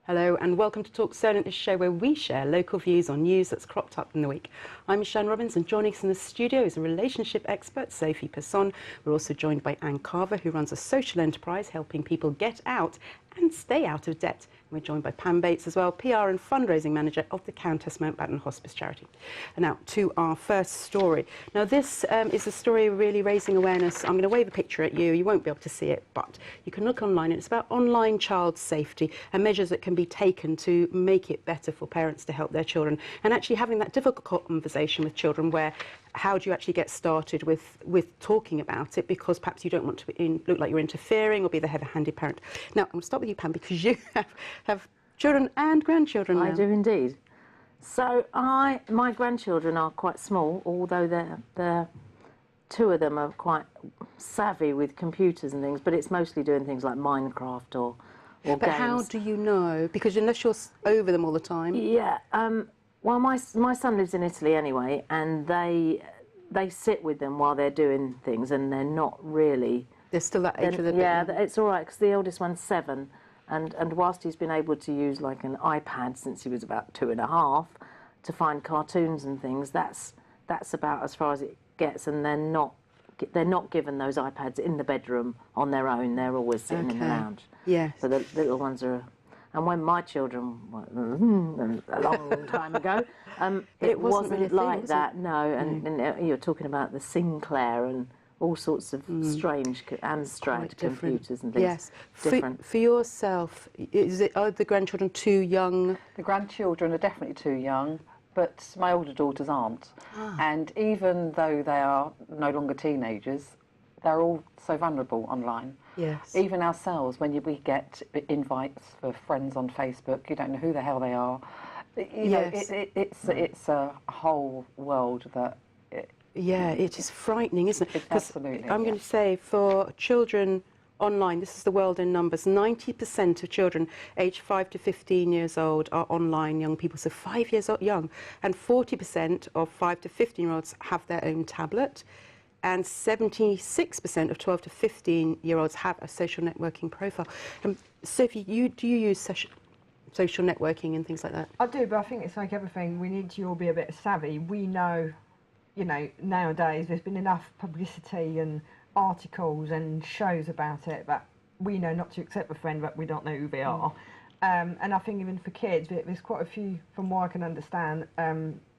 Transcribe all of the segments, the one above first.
Hello and welcome to Talk Solent, a show where we share local views on news that's cropped up in the week. I'm Shan and joining us in the studio is a relationship expert, Sophie Personne. We're also joined by Anne Carver, who runs a social enterprise helping people get out and stay out of debt. We're joined by Pam Bates as well, PR and fundraising manager of the Countess Mountbatten Hospice Charity. And now to our first story. Now this is a story really raising awareness. I'm going to wave a picture at you. You won't be able to see it, but you can look online. It's about online child safety and measures that can be taken to make it better for parents to help their children. And actually having that difficult conversation with children where how do you actually get started with talking about it, because perhaps you don't want to look like you're interfering or be the heavy-handed parent. Now, I'm going to start with you, Pam, because you have children and grandchildren now. I do indeed. So my grandchildren are quite small, although they're two of them are quite savvy with computers and things, but it's mostly doing things like Minecraft or but games. How do you know? Because unless you're over them all the time. Yeah. Well, my son lives in Italy anyway, and they sit with them while they're doing things, and they're not really. They're still that age with Yeah, it's all right because the oldest one's 7, and whilst he's been able to use like an iPad since he was about 2.5 to find cartoons and things, that's about as far as it gets, and they're not given those iPads in the bedroom on their own. They're always sitting in the lounge. Yes. So the little ones are. And when my children, a long time ago, it wasn't really like that, no. And you're talking about the Sinclair and all sorts of strange Amstrad computers and things. Yes. For yourself, are the grandchildren too young? The grandchildren are definitely too young, but my older daughters aren't. And even though they are no longer teenagers, they're all so vulnerable online. Yes. Even ourselves, when we get invites for friends on Facebook, you don't know who the hell they are. You know, it's a whole world that. Yeah, it is frightening, isn't it? Absolutely. I'm going to say for children online, this is the world in numbers. 90% of children aged 5 to 15 years old are online young people, so 5 years old young, and 40% of 5 to 15-year-olds have their own tablet. And 76% of 12 to 15-year-olds have a social networking profile. Sophie, do you use social networking and things like that? I do, but I think it's like everything. We need to all be a bit savvy. We know, you know, nowadays there's been enough publicity and articles and shows about it that we know not to accept a friend that we don't know who they are. And I think even for kids, there's quite a few, from what I can understand,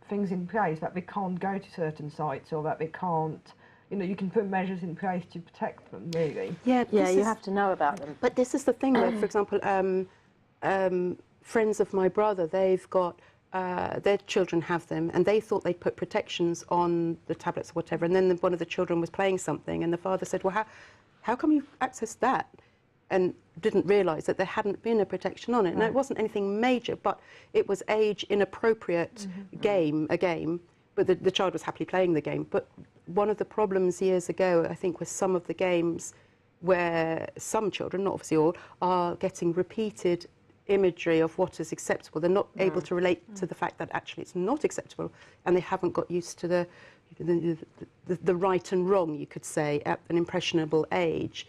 things in place that they can't go to certain sites or that they can't. You know, you can put measures in place to protect them, really. Yeah, you have to know about them. But this is the thing, though. For example, friends of my brother, they've got, their children have them, and they thought they'd put protections on the tablets or whatever, and then one of the children was playing something, and the father said, well, how come you accessed that? And didn't realise that there hadn't been a protection on it. Right. Now, it wasn't anything major, but it was age-inappropriate a game, but the child was happily playing the game. But one of the problems years ago, I think, was some of the games where some children, not obviously all, are getting repeated imagery of what is acceptable. They're not able to relate to the fact that actually it's not acceptable, and they haven't got used to the right and wrong, you could say, at an impressionable age,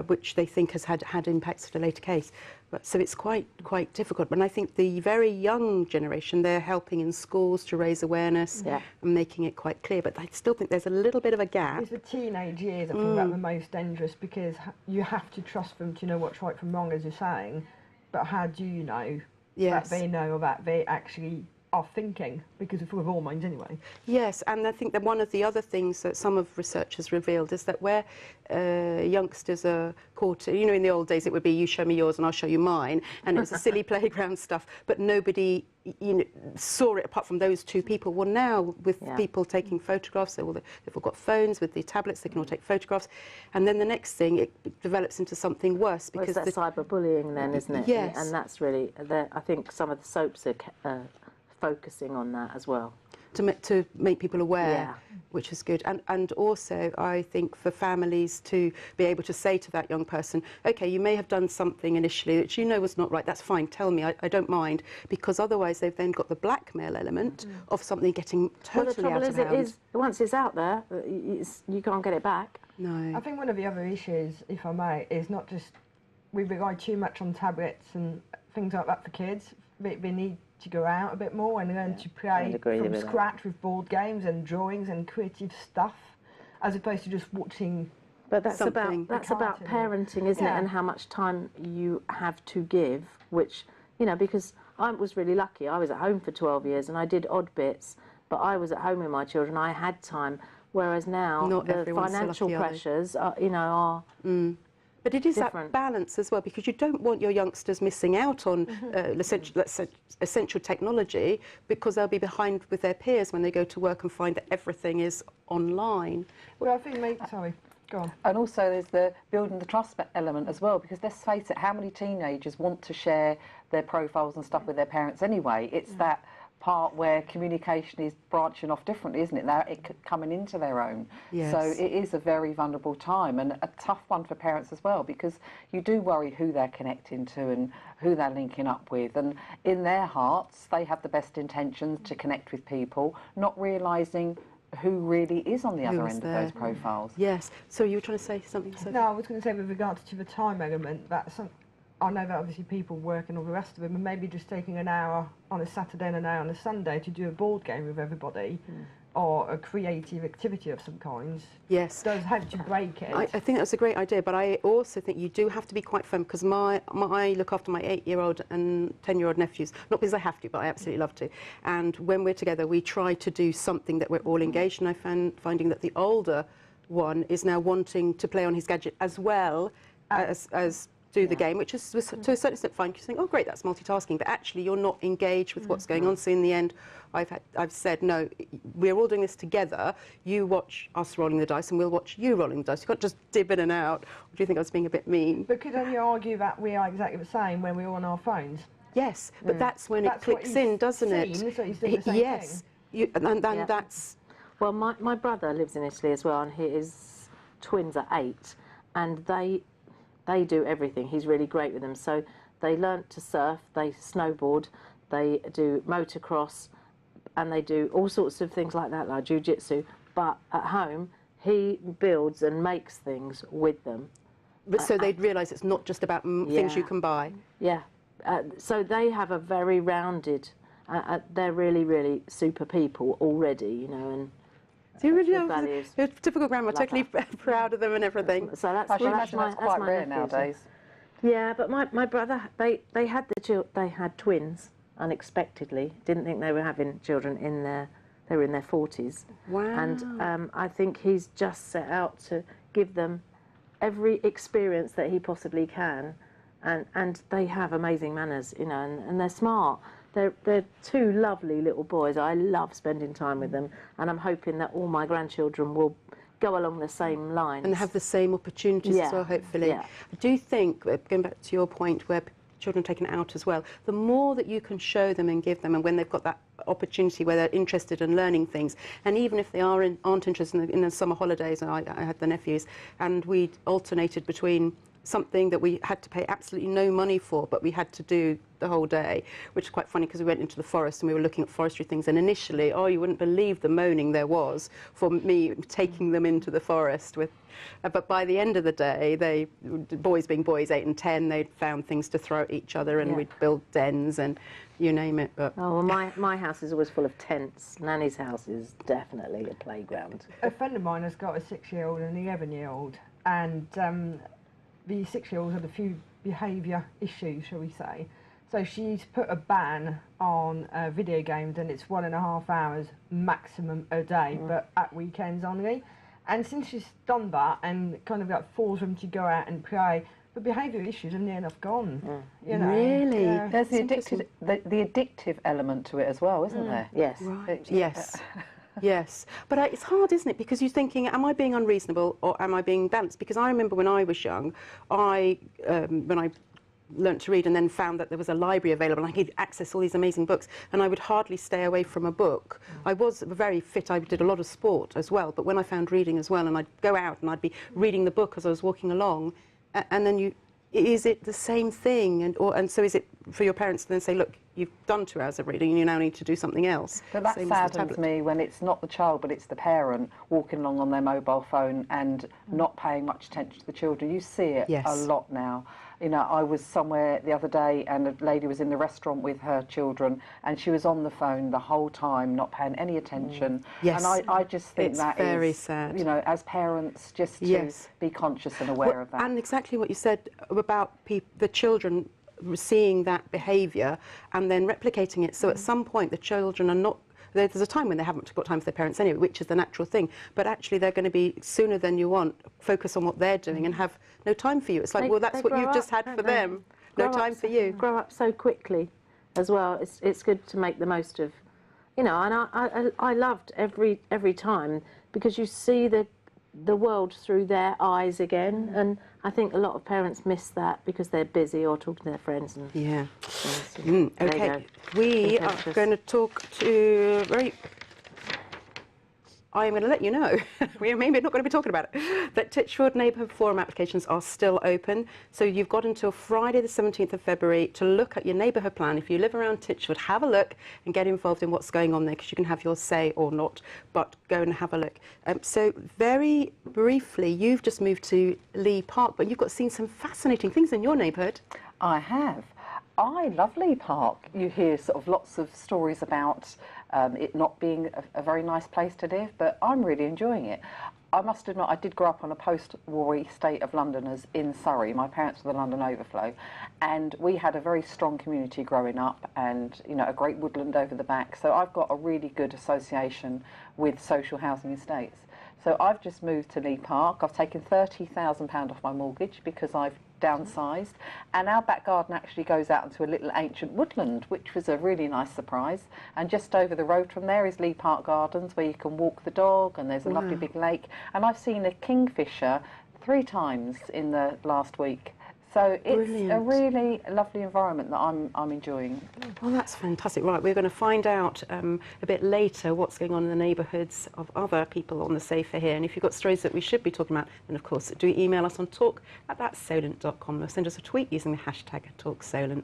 which they think has had impacts at a later case. But, so it's quite difficult. And I think the very young generation, they're helping in schools to raise awareness and making it quite clear. But I still think there's a little bit of a gap. It's the teenage years, I think, that are the most dangerous, because you have to trust them to know what's right from wrong, as you're saying. But how do you know that they know, or that they actually are thinking, because they're full of hormones anyway? Yes, and I think that one of the other things that some of research has revealed is that where youngsters are caught, you know, in the old days it would be you show me yours and I'll show you mine, and it was a silly playground stuff, but nobody, you know, saw it apart from those two people. Well, now with people taking photographs, they've all got phones with the tablets, they can all take photographs, and then the next thing, it develops into something worse, because it's that cyberbullying then, isn't it? Yes. And that's really, I think some of the soaps are focusing on that as well. To make people aware, which is good. And also, I think for families to be able to say to that young person, OK, you may have done something initially that you know was not right, that's fine, tell me, I don't mind, because otherwise they've then got the blackmail element of something getting totally out of hand. Well, the trouble is, once it's out there, you can't get it back. No. I think one of the other issues, if I may, is not just we rely too much on tablets and things like that for kids. They need to go out a bit more and learn to play agree from with scratch with board games and drawings and creative stuff, as opposed to just watching. But that's something. about parenting, isn't it? Yeah. And how much time you have to give, which, you know, because I was really lucky. I was at home for 12 years and I did odd bits, but I was at home with my children. I had time. Whereas now Not the everyone's so financial lucky, are they? pressures are, you know, are But it is different. that balance as well, because you don't want your youngsters missing out on essential technology, because they'll be behind with their peers when they go to work and find that everything is online. Well, I think, sorry, go on. And also there's the building the trust element as well, because let's face it, how many teenagers want to share their profiles and stuff with their parents anyway? It's that part where communication is branching off differently, isn't it? Now it coming into their own. Yes. So it is a very vulnerable time and a tough one for parents as well, because you do worry who they're connecting to and who they're linking up with. And in their hearts, they have the best intentions to connect with people, not realising who really is on the other is end there. of those profiles. Yes. So you were trying to say something, Sophie? No, I was going to say with regards to the time element, I know that obviously people work and all the rest of it, but maybe just taking an hour on a Saturday and an hour on a Sunday to do a board game with everybody, or a creative activity of some kind, Yes. does help to break it. I think that's a great idea, but I also think you do have to be quite firm, because I look after my 8-year-old and 10-year-old nephews, not because I have to, but I absolutely love to. And when we're together, we try to do something that we're all engaged in. I'm finding that the older one is now wanting to play on his gadget as well as do the game, which is to a certain extent fine, because you think, oh great, that's multitasking, but actually you're not engaged with what's going on. So in the end, I've said, no, we're all doing this together. You watch us rolling the dice and we'll watch you rolling the dice. You can't just dip in and out. Or do you think I was being a bit mean? But could you argue that we are exactly the same when we're on our phones? Yes, but that's when it clicks in, doesn't it? So he's doing the same yes, and that's... Well, my brother lives in Italy as well, and his twins are 8, and they do everything. He's really great with them. So they learnt to surf, they snowboard, they do motocross, and they do all sorts of things like that, like jiu-jitsu. But at home, he builds and makes things with them. But so they'd realise it's not just about things you can buy. Yeah. So they have a very rounded, they're really, really super people already, you know, and So you really good are values. you're a typical grandma, Love totally proud of them and everything. So that's, I should well, imagine that's quite my rare nephews. nowadays. Yeah, but my brother, they had twins unexpectedly. Didn't think they were having children they were in their 40s. Wow. And I think he's just set out to give them every experience that he possibly can, and they have amazing manners, you know, and they're smart. They're two lovely little boys. I love spending time with them, and I'm hoping that all my grandchildren will go along the same lines. And have the same opportunities as well, hopefully. Yeah. I do think, going back to your point, where children are taken out as well, the more that you can show them and give them, and when they've got that opportunity where they're interested in learning things, and even if they aren't interested in the summer holidays, and I had the nephews, and we alternated between something that we had to pay absolutely no money for, but we had to do the whole day, which is quite funny because we went into the forest and we were looking at forestry things, and initially, you wouldn't believe the moaning there was for me taking them into the forest with, but by the end of the day, boys being boys, 8 and 10, they'd found things to throw at each other, and we'd build dens and you name it. But oh, well, my house is always full of tents. Nanny's house is definitely a playground. A friend of mine has got a 6-year-old and an 11-year-old, and the 6-year-old had a few behaviour issues, shall we say. So she's put a ban on video games, and it's 1.5 hours maximum a day, but at weekends only. And since she's done that and kind of like forced them to go out and play, the behaviour issues are near enough gone. You know? Really? Yeah. There's the addictive element to it as well, isn't there? Yes. right, yes. Yes, but it's hard, isn't it? Because you're thinking, am I being unreasonable or am I being balanced? Because I remember when I was young, when I learnt to read and then found that there was a library available and I could access all these amazing books, and I would hardly stay away from a book. I was very fit, I did a lot of sport as well, but when I found reading as well, and I'd go out and I'd be reading the book as I was walking along, and then is it the same thing? And so is it for your parents to then say, look, you've done 2 hours of reading and you now need to do something else. But that Same as the saddens tablet. me when it's not the child but it's the parent walking along on their mobile phone and not paying much attention to the children. You see it Yes. a lot now. You know, I was somewhere the other day and a lady was in the restaurant with her children and she was on the phone the whole time, not paying any attention. Yes. And I just think It's that very is, sad. you know, as parents, just to Yes. be conscious and aware of that. And exactly what you said about the children seeing that behaviour and then replicating it. So at some point the children are not, there's a time when they haven't got time for their parents anyway, which is the natural thing, but actually they're going to be, sooner than you want, focus on what they're doing and have no time for you. It's like, well, that's They what grow you've just up, had don't for they? them. No Grow up time for you. Grow up so quickly as well. It's good to make the most of, you know, and I loved every time, because you see the world through their eyes again, and I think a lot of parents miss that because they're busy or talking to their friends. And Yeah. there you Okay. go. We are Contentious. going to talk to I am going to let you know, we are maybe not going to be talking about it, that Titchwood Neighbourhood Forum applications are still open. So you've got until Friday the 17th of February to look at your neighbourhood plan. If you live around Titchwood, have a look and get involved in what's going on there, because you can have your say or not, but go and have a look. So very briefly, you've just moved to Lee Park, but you've seen some fascinating things in your neighbourhood. I have. I love Lee Park. You hear sort of lots of stories about it not being a very nice place to live, but I'm really enjoying it. I must admit, I did grow up on a post-war estate of Londoners in Surrey. My parents were the London Overflow, and we had a very strong community growing up, and you know, a great woodland over the back. So I've got a really good association with social housing estates. So I've just moved to Lee Park. I've taken £30,000 off my mortgage because I've downsized, and our back garden actually goes out into a little ancient woodland, which was a really nice surprise. And just over the road from there is Lee Park Gardens, where you can walk the dog, and there's a lovely big lake. And I've seen a kingfisher 3 times in the last week. So it's Brilliant. a really lovely environment that I'm enjoying. Well, that's fantastic. Right, we're going to find out a bit later what's going on in the neighbourhoods of other people on the sofa here. And if you've got stories that we should be talking about, then of course do email us on talk@solent.com or send us a tweet using the hashtag #TalkSolent.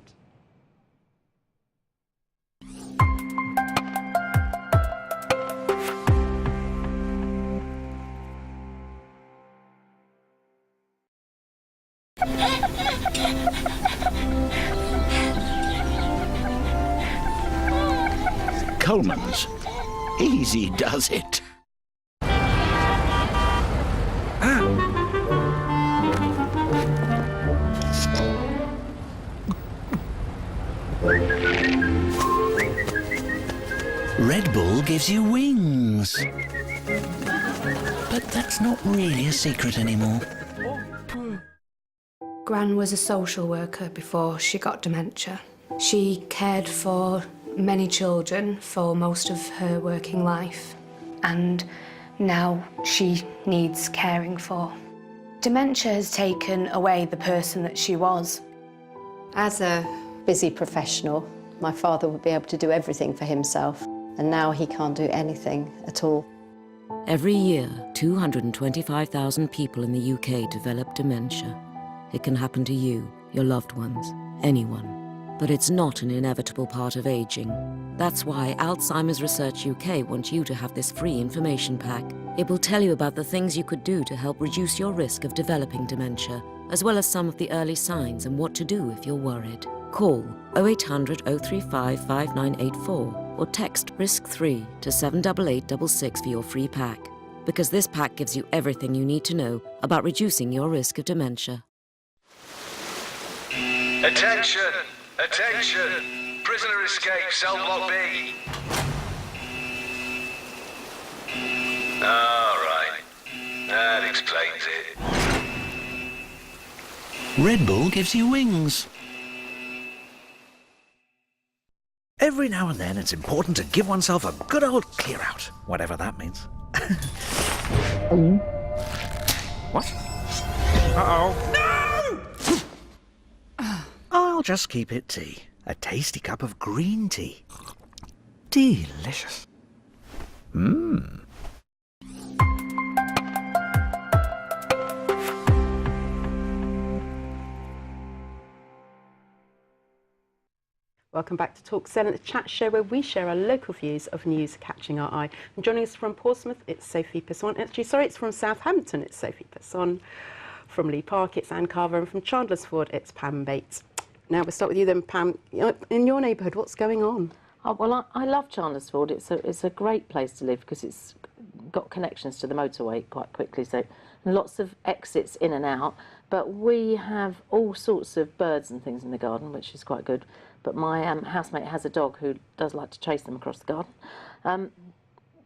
Coleman's. Easy does it. Red Bull gives you wings. But that's not really a secret anymore. Gran was a social worker before she got dementia. She cared for many children for most of her working life, and now she needs caring for. Dementia has taken away the person that she was. As a busy professional, my father would be able to do everything for himself, and now he can't do anything at all. Every year, 225,000 people in the UK develop dementia. It can happen to you, your loved ones, anyone. But it's not an inevitable part of aging. That's why Alzheimer's Research UK wants you to have this free information pack. It will tell you about the things you could do to help reduce your risk of developing dementia, as well as some of the early signs and what to do if you're worried. Call 0800 035 5984 or text RISK3 to 78866 for your free pack. Because this pack gives you everything you need to know about reducing your risk of dementia. Attention! Attention! Prisoner escape, cell block B. All right. That explains it. Red Bull gives you wings. Every now and then it's important to give oneself a good old clear out, whatever that means. What? Uh-oh. No! I'll just keep it tea. A tasty cup of green tea. Delicious. Mmm. Welcome back to Talk Solent, the chat show where we share our local views of news catching our eye. And joining us from Portsmouth, it's Sophie. Actually, sorry, it's from Southampton, it's Sophie Personne. From Lee Park, it's Anne Carver. And from Chandlersford, it's Pam Bates. Now we'll start with you then, Pam. In your neighbourhood, what's going on? Oh, well, I love Chandlersford. It's a great place to live because it's got connections to the motorway quite quickly, so lots of exits in and out. But we have all sorts of birds and things in the garden, which is quite good. But my housemate has a dog who does like to chase them across the garden.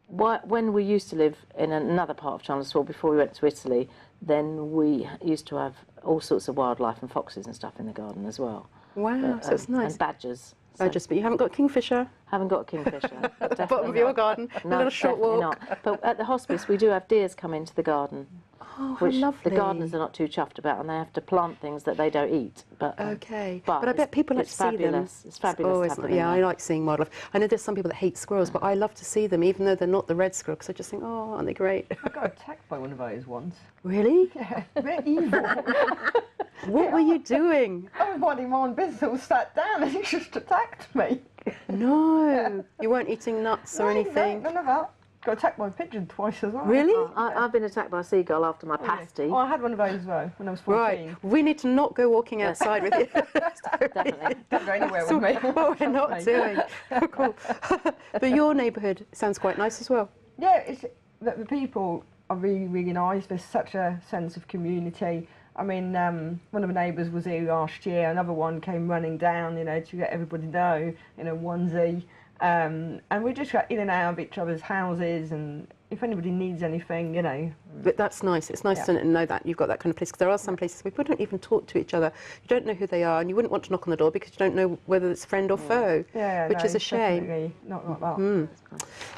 When we used to live in another part of Chandlersford before we went to Italy, then we used to have all sorts of wildlife and foxes and stuff in the garden as well. Wow, so it's nice. And badgers. Badgers, but you haven't got kingfisher? Haven't got a kingfisher. Bottom of your garden, No, a little short walk. not. But at the hospice, we do have deers come into the garden. Oh, which how lovely. the gardeners are not too chuffed about, and they have to plant things that they don't eat. But okay, but I bet people like to see them. It's fabulous. To have them yeah, in I there. like seeing wildlife. I know there's some people that hate squirrels, but I love to see them, even though they're not the red squirrel, because I just think, oh, aren't they great? I got attacked by one of those once. Really? Yeah, they're evil. What were you doing? I was minding my own business, all sat down, and he just attacked me. No, you weren't eating nuts or anything. No, none of that. Got attacked by a pigeon twice as well. Really? I've been attacked by a seagull after my pasty. Oh, I had one of those though when I was 14. Right, we need to not go walking outside with you. Definitely. Don't go anywhere So with me. what we're not doing. Oh, cool. But your neighbourhood sounds quite nice as well. Yeah, it's the people are really, really nice. There's such a sense of community. I mean, one of the neighbours was here last year. Another one came running down, you know, to let everybody know in a onesie. And we just got in and out of each other's houses, and if anybody needs anything, you know. But that's nice. It's nice to know that you've got that kind of place, because there are some places where people don't even talk to each other. You don't know who they are, and you wouldn't want to knock on the door because you don't know whether it's friend or foe, Yeah, which no, to shame. definitely not like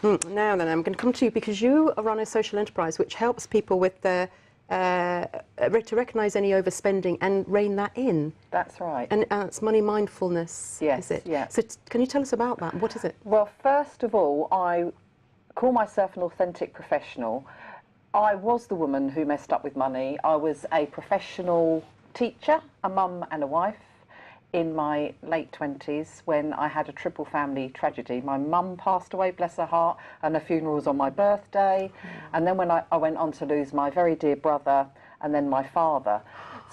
that. Now then, I'm going to come to you because you are on a social enterprise which helps people with their to recognise any overspending and rein that in. That's right. And it's money mindfulness, Yes, is it? yeah. So can you tell us about that? What is it? Well, first of all, I call myself an authentic professional. I was the woman who messed up with money. I was a professional teacher, a mum and a wife in my late 20s when I had a triple family tragedy. My mum passed away, bless her heart, and her funeral was on my birthday. And then when I went on to lose my very dear brother and then my father.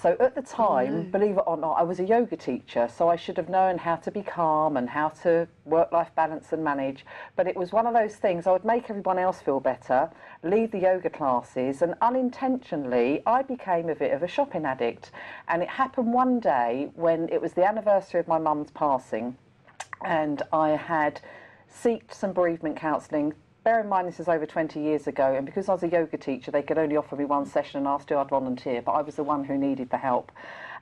So at the time, believe it or not, I was a yoga teacher, so I should have known how to be calm and how to work-life balance and manage. But it was one of those things, I would make everyone else feel better, lead the yoga classes, and unintentionally, I became a bit of a shopping addict. And it happened one day when it was the anniversary of my mum's passing, and I had sought some bereavement counselling. Bear in mind this is over 20 years ago, and because I was a yoga teacher they could only offer me one session and asked who I'd volunteer, but I was the one who needed the help.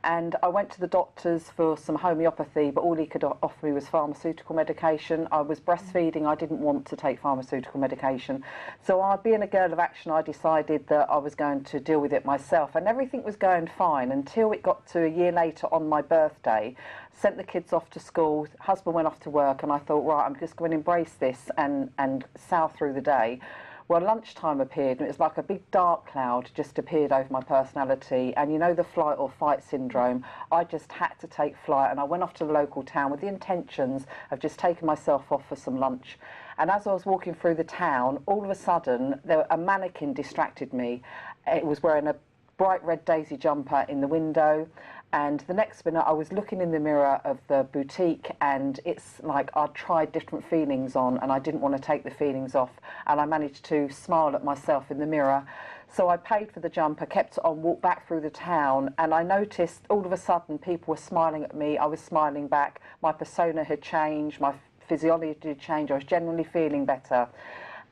And I went to the doctors for some homeopathy, but all he could offer me was pharmaceutical medication. I was breastfeeding, I didn't want to take pharmaceutical medication. So being a girl of action, I decided that I was going to deal with it myself, and everything was going fine until it got to a year later on my birthday. Sent the kids off to school, husband went off to work, and I thought, right, I'm just going to embrace this and sour through the day. Well, lunchtime appeared, and it was like a big dark cloud just appeared over my personality. And you know the flight or fight syndrome, I just had to take flight, and I went off to the local town with the intentions of just taking myself off for some lunch. And as I was walking through the town, all of a sudden, a mannequin distracted me. It was wearing a bright red daisy jumper in the window. And the next minute I was looking in the mirror of the boutique, and it's like I'd tried different feelings on and I didn't want to take the feelings off, and I managed to smile at myself in the mirror. So I paid for the jumper, kept it on, walked back through the town, and I noticed all of a sudden people were smiling at me, I was smiling back, my persona had changed, my physiology had changed, I was generally feeling better.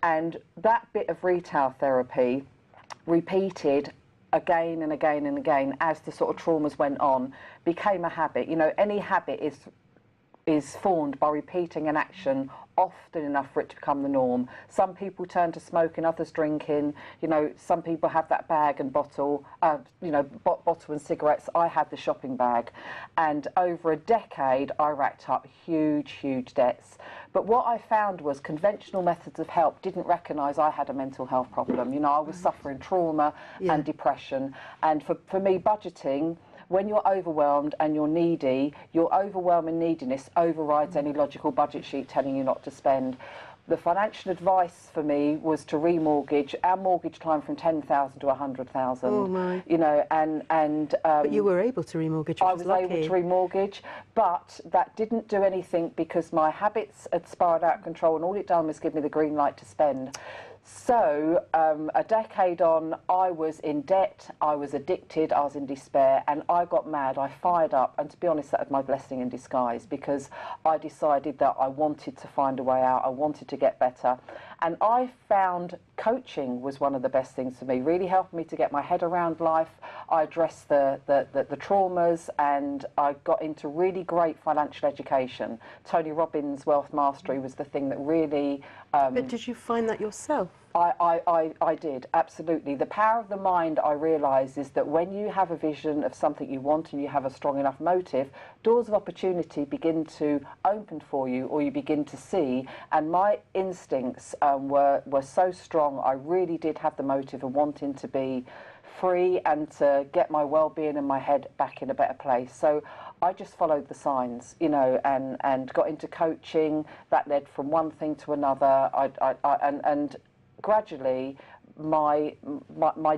And that bit of retail therapy repeated again and again and again as the sort of traumas went on, became a habit. You know, any habit is formed by repeating an action often enough for it to become the norm. Some people turn to smoking, others drinking. You know, some people have that bag and bottle, bottle and cigarettes. I had the shopping bag. And over a decade, I racked up huge, huge debts. But what I found was conventional methods of help didn't recognise I had a mental health problem. You know, I was suffering trauma and depression. And for me, budgeting when you're overwhelmed and you're needy, your overwhelm and neediness overrides any logical budget sheet telling you not to spend. The financial advice for me was to remortgage. Our mortgage climbed from 10,000 to 100,000. Oh my! You know, and But you were able to remortgage. I was able to remortgage, but that didn't do anything because my habits had spiraled out of control, and all it done was give me the green light to spend. So a decade on, I was in debt, I was addicted, I was in despair, and I got mad, I fired up, and to be honest, that was my blessing in disguise, because I decided that I wanted to find a way out, I wanted to get better, and I found coaching was one of the best things for me, really helped me to get my head around life. I addressed the traumas, and I got into really great financial education. Tony Robbins' Wealth Mastery was the thing that really... But did you find that yourself? I did, absolutely. The power of the mind, I realise, is that when you have a vision of something you want and you have a strong enough motive, doors of opportunity begin to open for you, or you begin to see. And my instincts were so strong. I really did have the motive of wanting to be free and to get my well-being and my head back in a better place. So I just followed the signs, you know, and got into coaching. That led from one thing to another. And gradually my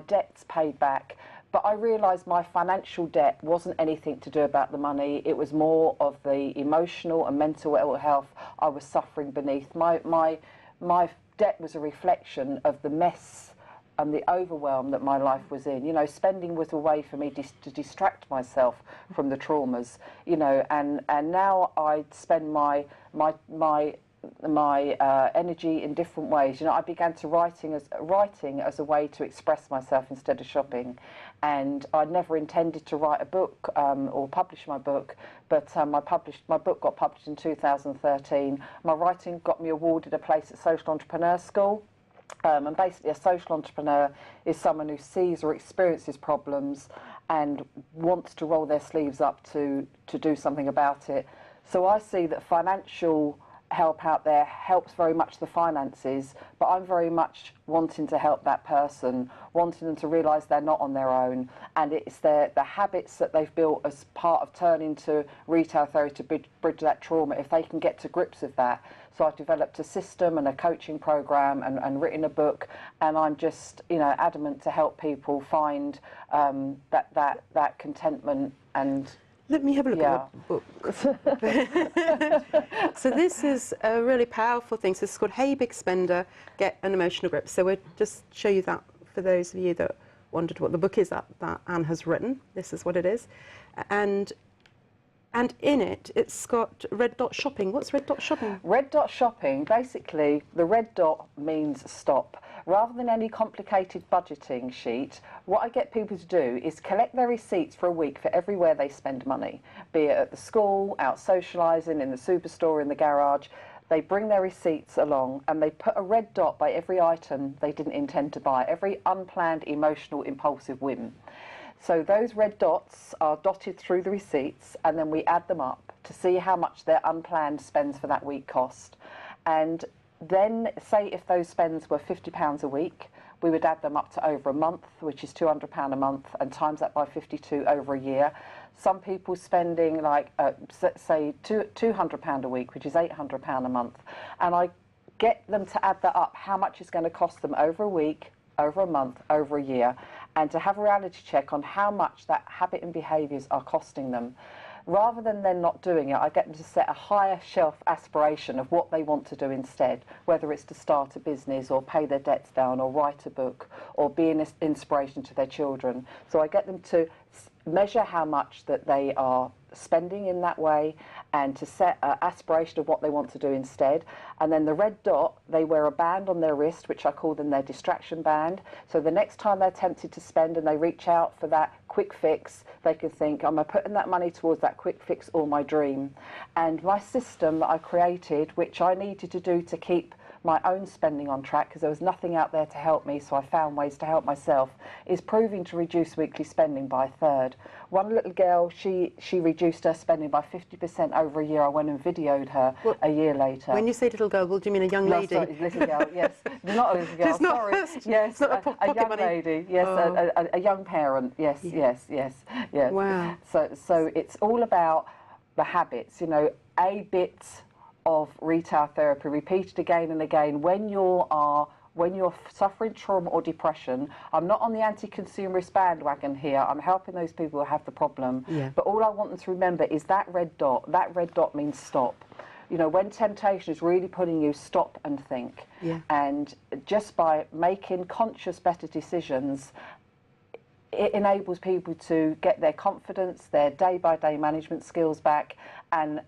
debts paid back, but I realised my financial debt wasn't anything to do about the money. It was more of the emotional and mental ill health I was suffering beneath. My debt was a reflection of the mess and the overwhelm that my life was in. You know, spending was a way for me to distract myself from the traumas, you know, and now I spend my energy in different ways. You know, I began to writing as a way to express myself instead of shopping, and I never intended to write a book or publish my book, but my book got published in 2013. My writing got me awarded a place at Social Entrepreneur School. And basically a social entrepreneur is someone who sees or experiences problems and wants to roll their sleeves up to do something about it. So I see that financial help out there helps very much the finances, but I'm very much wanting to help that person, wanting them to realise they're not on their own, and it's the habits that they've built as part of turning to retail therapy to bridge that trauma, if they can get to grips with that. So I've developed a system and a coaching program and written a book, and I'm just, you know, adamant to help people find that contentment. And let me have a look at the book. So this is a really powerful thing. So it's called Hey Big Spender, Get an Emotional Grip. So we'll just show you that for those of you that wondered what the book is that Anne has written. This is what it is. And in it, it's got red dot shopping. What's red dot shopping? Red dot shopping, basically, the red dot means stop. Rather than any complicated budgeting sheet, what I get people to do is collect their receipts for a week for everywhere they spend money, be it at the school, out socialising, in the superstore, in the garage. They bring their receipts along and they put a red dot by every item they didn't intend to buy, every unplanned, emotional, impulsive whim. So those red dots are dotted through the receipts, and then we add them up to see how much their unplanned spends for that week cost. And then, say if those spends were £50 a week, we would add them up to over a month, which is £200 a month, and times that by 52 over a year. Some people spending like, say, £200 a week, which is £800 a month. And I get them to add that up, how much it's going to cost them over a week, over a month, over a year, and to have a reality check on how much that habit and behaviours are costing them. Rather than then not doing it, I get them to set a higher shelf aspiration of what they want to do instead, whether it's to start a business or pay their debts down or write a book or be an inspiration to their children. So I get them to measure how much that they are spending in that way and to set an aspiration of what they want to do instead. And then the red dot, they wear a band on their wrist, which I call them their distraction band. So the next time they're tempted to spend and they reach out for that quick fix, they can think, am I putting that money towards that quick fix or my dream? And my system that I created, which I needed to do to keep my own spending on track, because there was nothing out there to help me, so I found ways to help myself, is proving to reduce weekly spending by a third. One little girl, she reduced her spending by 50% over a year. I went and videoed her a year later. When you say little girl, well, do you mean a young lady? Sorry, little girl, yes. Not a little girl, It's not- sorry. Yes, it's not a young money. lady, yes, a young parent, yes, yes, yes. Wow. So it's all about the habits, you know, a bit of retail therapy repeated again and again when you're suffering trauma or depression. I'm not on the anti-consumerist bandwagon here. I'm helping those people who have the problem. Yeah. But all I want them to remember is that red dot. That red dot means stop. You know, when temptation is really putting you, stop and think. Yeah. And just by making conscious, better decisions, it enables people to get their confidence, their day-by-day management skills back, and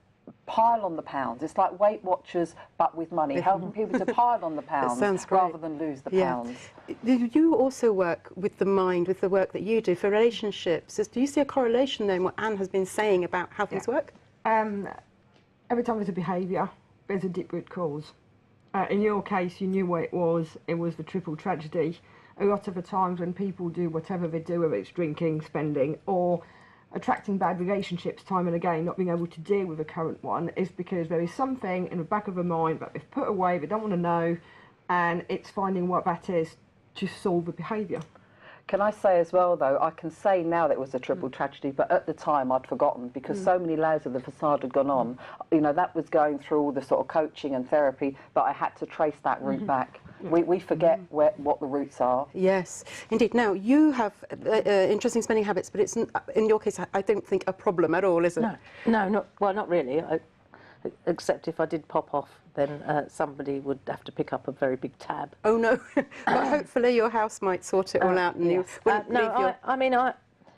pile on the pounds. It's like Weight Watchers, but with money, helping people to pile on the pounds sounds great. rather than lose the pounds. You also work with the mind, with the work that you do for relationships. Do you see a correlation there in what Anne has been saying about how things work? Every time there's a behaviour, there's a deep root cause. In your case, you knew what it was the triple tragedy. A lot of the times when people do whatever they do, whether it's drinking, spending, or attracting bad relationships time and again, not being able to deal with the current one, is because there is something in the back of their mind that they've put away, they don't want to know, and it's finding what that is to solve the behaviour. Can I say as well, though, I can say now that it was a triple tragedy, but at the time I'd forgotten, because so many layers of the facade had gone on. You know, that was going through all the sort of coaching and therapy, but I had to trace that route back. We forget what the roots are. Yes, indeed. Now, you have interesting spending habits, but it's, in your case, I don't think a problem at all, is it? No, not really. Except if I did pop off, then somebody would have to pick up a very big tab. Oh, no. But hopefully your house might sort it all out. And you wouldn't leave your... I mean,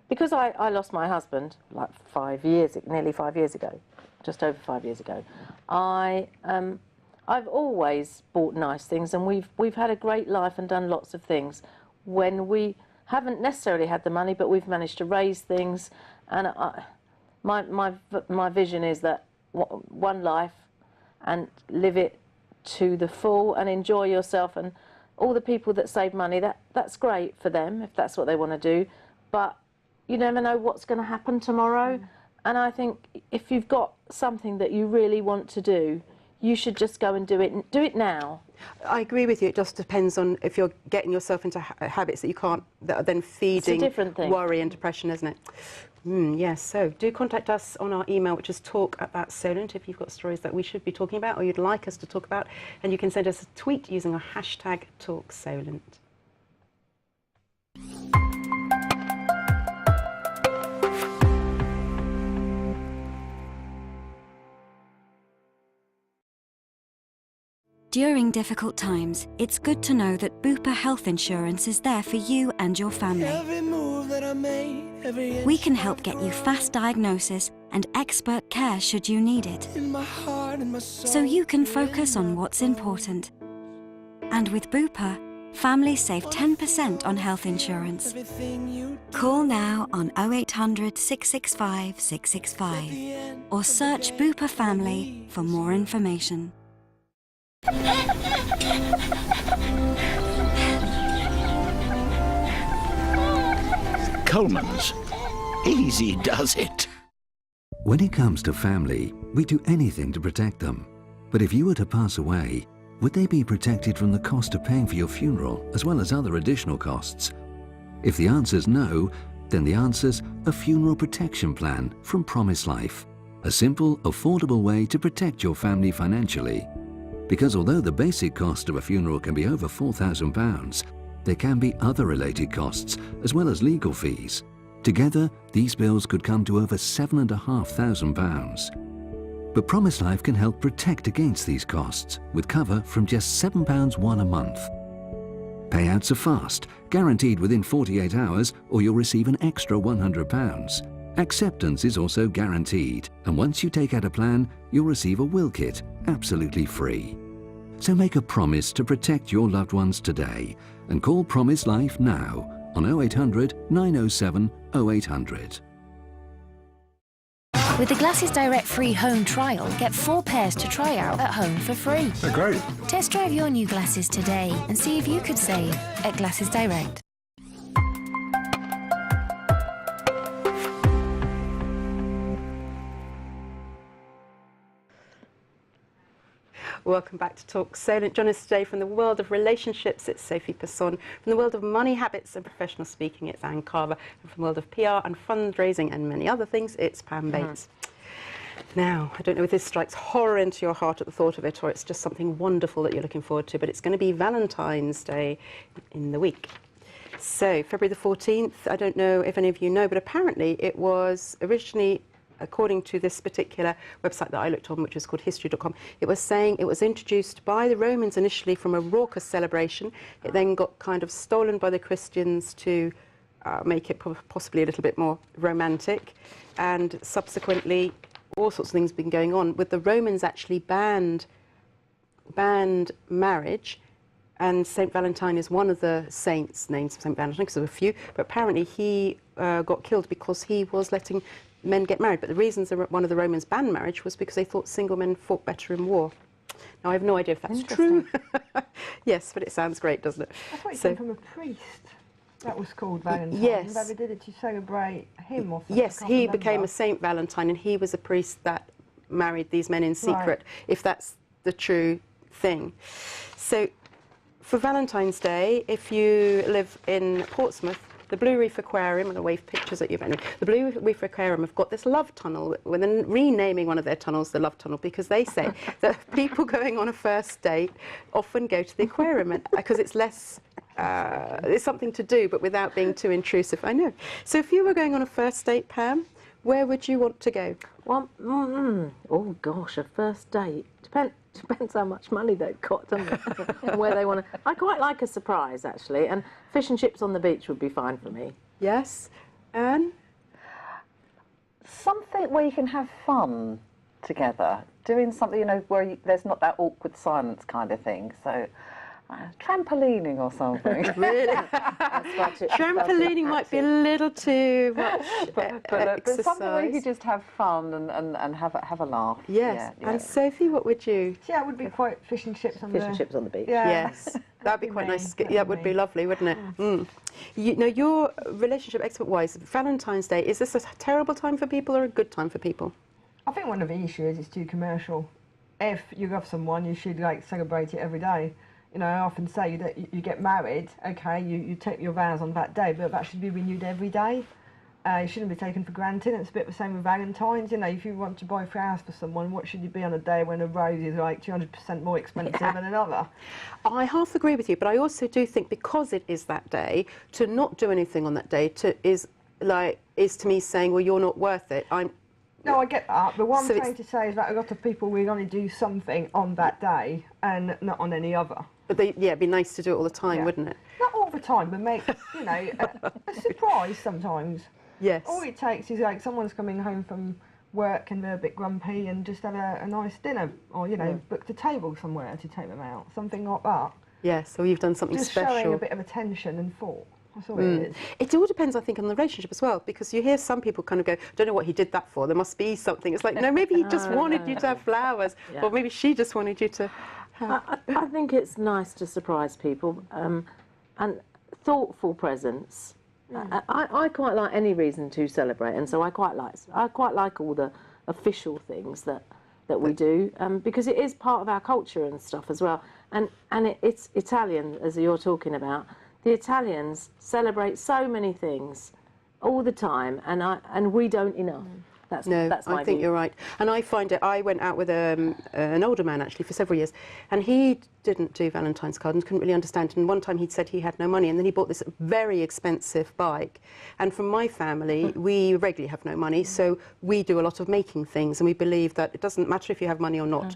because I lost my husband like nearly 5 years ago, just over 5 years ago, I've always bought nice things, and we've had a great life and done lots of things when we haven't necessarily had the money, but we've managed to raise things. And my vision is that one life, and live it to the full and enjoy yourself. And all the people that save money, that's great for them if that's what they want to do, but you never know what's going to happen tomorrow. And I think if you've got something that you really want to do, you should just go and do it now. I agree with you. It just depends on if you're getting yourself into habits that you can't, that are then feeding worry and depression, isn't it? Yes, so do contact us on our email, which is talk@Solent, if you've got stories that we should be talking about or you'd like us to talk about, and you can send us a tweet using our hashtag #TalkSolent. During difficult times, it's good to know that Bupa Health Insurance is there for you and your family. We can help get you fast diagnosis and expert care should you need it, so you can focus on what's important. And with Bupa, families save 10% on health insurance. Call now on 0800 665 665 or search Bupa Family for more information. Coleman's. Easy does it. When it comes to family, we do anything to protect them. But if you were to pass away, would they be protected from the cost of paying for your funeral as well as other additional costs? If the answer's no, then the answer's a funeral protection plan from Promise Life. A simple, affordable way to protect your family financially. Because although the basic cost of a funeral can be over £4,000, there can be other related costs as well as legal fees. Together, these bills could come to over £7,500. But Promise Life can help protect against these costs with cover from just £7.1 a month. Payouts are fast, guaranteed within 48 hours, or you'll receive an extra £100. Acceptance is also guaranteed, and once you take out a plan, you'll receive a will kit absolutely free. So make a promise to protect your loved ones today and call Promise Life now on 0800 907 0800. With the Glasses Direct free home trial, get 4 pairs to try out at home for free. They're great. Test drive your new glasses today and see if you could save at Glasses Direct. Welcome back to Talk Solent. Join us today from the world of relationships, it's Sophie Personne. From the world of money habits and professional speaking, it's Anne Carver. And from the world of PR and fundraising and many other things, it's Pam Bates. Now, I don't know if this strikes horror into your heart at the thought of it, or it's just something wonderful that you're looking forward to, but it's going to be Valentine's Day in the week. So, February the 14th, I don't know if any of you know, but apparently it was originally, according to this particular website that I looked on, which was called history.com, it was saying it was introduced by the Romans initially from a raucous celebration. It then got kind of stolen by the Christians to make it possibly a little bit more romantic. And subsequently, all sorts of things have been going on, with the Romans actually banned marriage. And St. Valentine is one of the saints named St. Valentine, because there were a few, but apparently he got killed because he was letting men get married. But the reasons one of the Romans banned marriage was because they thought single men fought better in war. Now, I have no idea if that's true. Yes, but it sounds great, doesn't it? I thought it came from a priest. That was called Valentine. Yes. They did it to celebrate him or something. Yes, he became a Saint Valentine, and he was a priest that married these men in secret, Right. if that's the true thing. So, for Valentine's Day, if you live in Portsmouth, the Blue Reef Aquarium, I'm going to wave pictures at you, anyway. The Blue Reef Aquarium have got this love tunnel, with them renaming one of their tunnels the Love Tunnel, because they say that people going on a first date often go to the aquarium because it's less, it's something to do, but without being too intrusive. I know. So if you were going on a first date, Pam, where would you want to go? Well, oh gosh, a first date. Depends how much money they've got, doesn't it? And where they want to. I quite like a surprise, actually, and fish and chips on the beach would be fine for me. Yes. Anne? Something where you can have fun together, doing something, you know, where there's not that awkward silence kind of thing. So, trampolining or something. Really? Trampolining might be a little too much but something where you can just have fun and have a laugh. Yes. Yeah, And Sophie, what would you? Yeah, it would be quite fish and chips on Fish and chips on the beach. Yeah. Yes. That'd be quite nice. Yeah, it would be lovely, wouldn't it? Mm. You know, your relationship expert-wise, Valentine's Day, is this a terrible time for people or a good time for people? I think one of the issues is it's too commercial. If you love someone, you should celebrate it every day. You know, I often say that you get married, okay, you take your vows on that day, but that should be renewed every day. It shouldn't be taken for granted. It's a bit the same with Valentine's. You know, if you want to buy flowers for someone, what should you be on a day when a rose is 200% more expensive than another? I half agree with you, but I also do think because it is that day, to not do anything on that day is to me saying, well, you're not worth it. No, I get that, but what So I'm trying to say is that a lot of people will only do something on that day and not on any other. But it'd be nice to do it all the time, wouldn't it? Not all the time, but make, you know, a surprise sometimes. Yes. All it takes is someone's coming home from work and they're a bit grumpy and just have a nice dinner, or, you know, booked a table somewhere to take them out, something like that. Yes, so you've done something just special. Just showing a bit of attention and thought. That's all it is. It all depends, I think, on the relationship as well, because you hear some people kind of go, don't know what he did that for, there must be something. It's like, no, maybe he just wanted you to have flowers, or maybe she just wanted you to have... I think it's nice to surprise people, and thoughtful presents. I quite like any reason to celebrate, and so I quite like all the official things that we do, because it is part of our culture and stuff as well. And it's Italian, as you're talking about. The Italians celebrate so many things all the time, and we don't enough. That's my I think view. you're right. And I find it, I went out with an older man, actually, for several years, and he didn't do Valentine's cards and couldn't really understand. And one time he'd said he had no money, and then he bought this very expensive bike. And from my family, we regularly have no money, so we do a lot of making things, and we believe that it doesn't matter if you have money or not,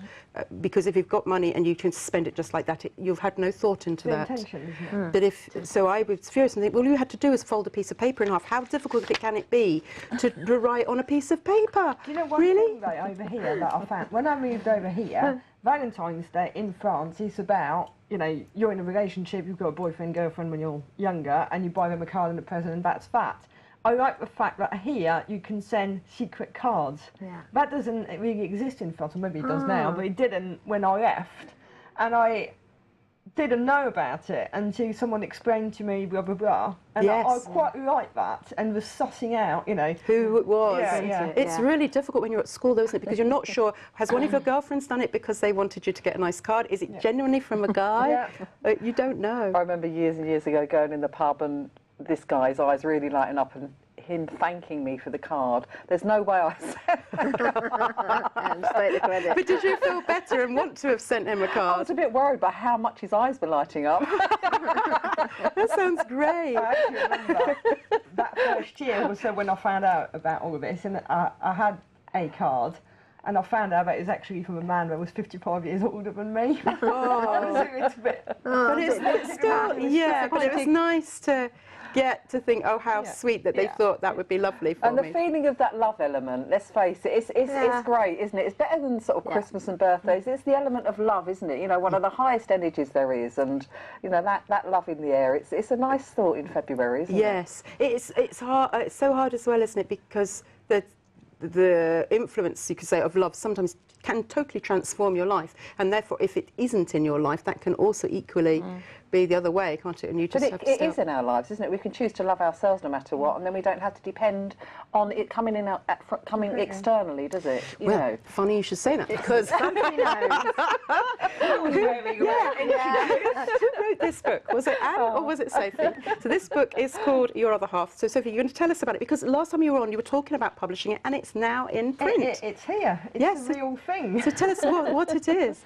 because if you've got money and you can spend it just like that, you've had no thought into that. Intention, isn't it? But so I was furious and think, well, all you had to do is fold a piece of paper in half. How difficult can it be to write on a piece of paper? Do you know one thing over here that I found? When I moved over here, Valentine's Day in France is about, you know, you're in a relationship, you've got a boyfriend, girlfriend when you're younger, and you buy them a card and a present, and that's that. I like the fact that here you can send secret cards. Yeah. That doesn't really exist in France, or maybe it does now, but it didn't when I left. And I didn't know about it until someone explained to me blah blah blah, and Yes. I quite like that and was sussing out, you know, who it was. Yeah. It's really difficult when you're at school, though, isn't it? Because you're not sure, has one of your girlfriends done it because they wanted you to get a nice card? Is it genuinely from a guy? You don't know. I remember years and years ago going in the pub and this guy's eyes really lighting up and him thanking me for the card. There's no way I said that. But did you feel better and want to have sent him a I card? was a bit worried about how much his eyes were lighting up. That sounds great. I actually remember that first year was when I found out about all of this, and I had a card, and I found out that it was actually from a man that was 55 years older than me. Oh. It's a bit, But it's still, but it was nice to get to think, oh, how sweet that they thought that would be lovely for And me. the feeling of that love element, let's face it, it's great, isn't it? It's better than sort of Christmas and birthdays. It's the element of love, isn't it? You know, one of the highest energies there is, and you know that love in the air. It's a nice thought in February, isn't it? Yes, it's hard. It's so hard as well, isn't it? Because the influence, you could say, of love sometimes can totally transform your life, and therefore, if it isn't in your life, that can also equally be the other way, can't it? And you just have to it is in our lives, isn't it? We can choose to love ourselves no matter what, and then we don't have to depend on it coming in coming externally, does it? You know. Funny you should say that, because who wrote this book? Was it Anne or was it Sophie? So this book is called Your Other Half. So Sophie, you're going to tell us about it, because last time you were on, you were talking about publishing it, and it's now in print. it's here. It's a real thing. So tell us what it is.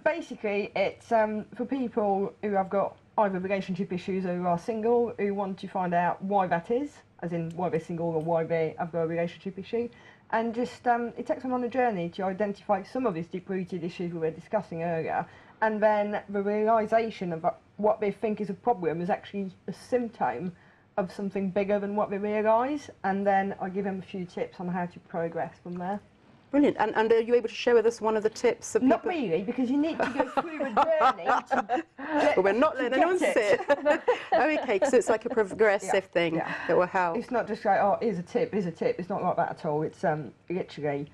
Basically, it's for people who have got either relationship issues or who are single, who want to find out why that is, as in why they're single or why they have got a relationship issue. And just it takes them on a journey to identify some of these deep-rooted issues we were discussing earlier, and then the realisation of what they think is a problem is actually a symptom of something bigger than what they realise, and then I give them a few tips on how to progress from there. Brilliant. And are you able to share with us one of the tips? Of Not really, because you need to go through a journey to well, we're not letting anyone sit. Okay, so it's like a progressive thing that will help. It's not just like, oh, here's a tip. It's not like that at all. It's literally,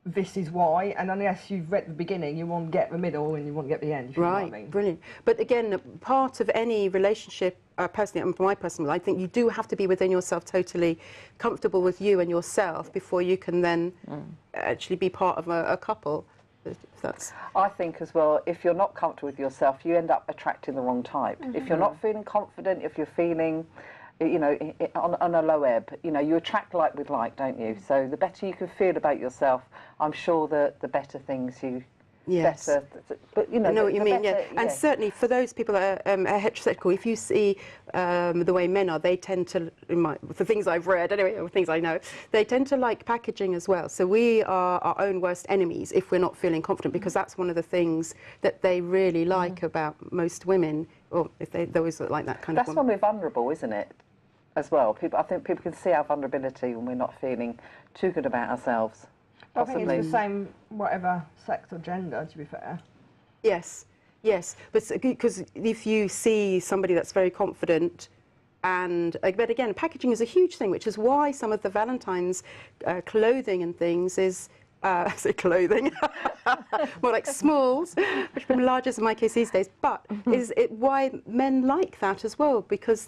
this is why, and unless you've read the beginning, you won't get the middle and you won't get the end, if you know what I mean. Brilliant. But again, part of any relationship, personally, and for my personal, I think you do have to be within yourself, totally comfortable with you and yourself before you can then actually be part of a couple. If that's... I think as well, if you're not comfortable with yourself, you end up attracting the wrong type. If you're not feeling confident, if you're feeling, you know, on a low ebb, you know, you attract like with like, don't you? So the better you can feel about yourself, I'm sure that the better things you... Yes. Better, but you know, I know what you mean, better, And certainly for those people that are heterosexual, if you see the way men are, they tend to, the things I've read anyway, or things I know, they tend to like packaging as well. So we are our own worst enemies if we're not feeling confident, because that's one of the things that they really like about most women, or if they always look like that kind of woman. That's when we're vulnerable, isn't it? As well, I think people can see our vulnerability when we're not feeling too good about ourselves. I think it's the same, whatever sex or gender, to be fair. Yes, but because if you see somebody that's very confident, but again, packaging is a huge thing, which is why some of the Valentine's clothing and things is, I say clothing, more like smalls, which are largest in my case these days, but is it why men like that as well, because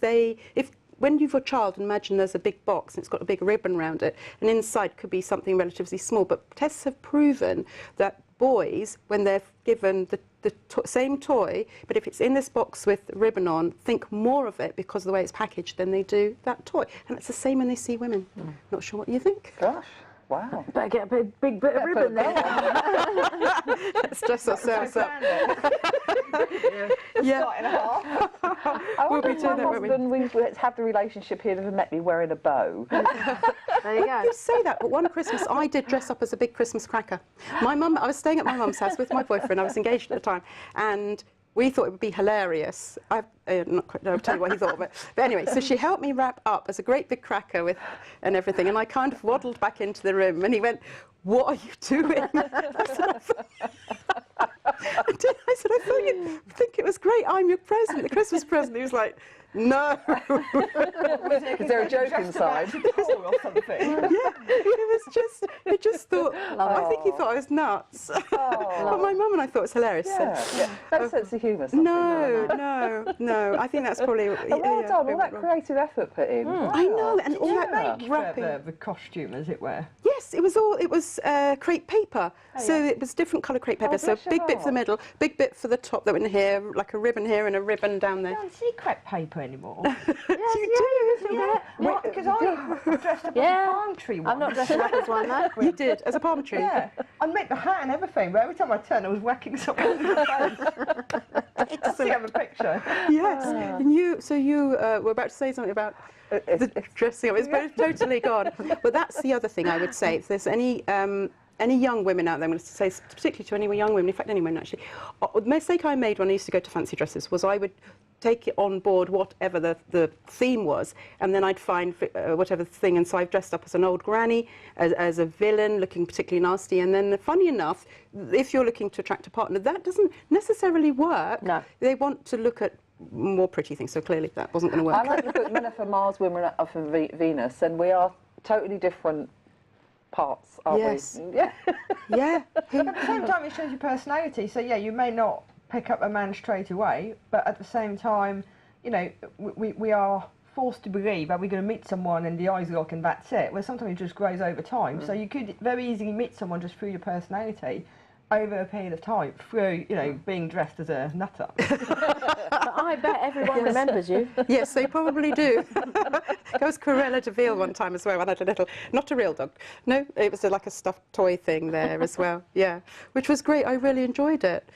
when you've a child, imagine there's a big box and it's got a big ribbon around it, and inside could be something relatively small. But tests have proven that boys, when they're given the same toy, but if it's in this box with ribbon on, think more of it because of the way it's packaged than they do that toy. And it's the same when they see women. Not sure what you think. Gosh. Wow. Better get a big bit of ribbon there. Let's dress ourselves up. I wonder if my husband, we have the relationship here, never met me wearing a bow. There you go. You say that, but one Christmas I did dress up as a big Christmas cracker. I was staying at my mum's house with my boyfriend. I was engaged at the time, and we thought it would be hilarious. I'll tell you what he thought of it. But anyway, so she helped me wrap up as a great big cracker and everything, and I kind of waddled back into the room, and he went, "What are you doing?" I said, I thought you'd think it was great. I'm your present, the Christmas present. He was like, No. Is there a joke inside? Or something? He just thought, I think he thought I was nuts. But my mum and I thought it was hilarious. Yeah. No sense of humour. No. I think that's probably... Well done, all that creative effort put in. I know, and all that wrapping. The costume, as it were. Yes, it was crepe paper. So it was different colour crepe paper. So big bit for the middle, big bit for the top that went in here, like a ribbon here and a ribbon down there. I don't see crepe paper anymore. You do? Because I dressed up as a palm tree once. I'm not dressing up as one, though. You did, as a palm tree? Yeah. I made the hat and everything, but every time I turned, I was whacking something in the face. I see, I have a picture. Yes. And you were about to say something about the dressing up. It's totally gone. But that's the other thing I would say. If there's any young women out there, I'm going to say particularly to any young women, in fact any women actually, the mistake I made when I used to go to fancy dresses was I would take it on board whatever the theme was, and then I'd find whatever thing, and so I've dressed up as an old granny, as a villain looking particularly nasty, and then funny enough, if you're looking to attract a partner, that doesn't necessarily work. No. They want to look at more pretty things, so clearly that wasn't going to work. I like the book Men Are for Mars, Women Are for Venus, and we are totally different parts, aren't we? Yeah. Yeah. But at the same time, it shows your personality. So yeah, you may not pick up a man straight away, but at the same time, you know, we are forced to believe that we're going to meet someone and the eyes lock and that's it. Where sometimes it just grows over time. So you could very easily meet someone just through your personality over a period of time, through, you know, being dressed as a nutter. But I bet everyone remembers you. Yes, they probably do. There was Cruella de Vil one time as well. I had a little, not a real dog. No, it was like a stuffed toy thing there as well. Yeah, which was great. I really enjoyed it.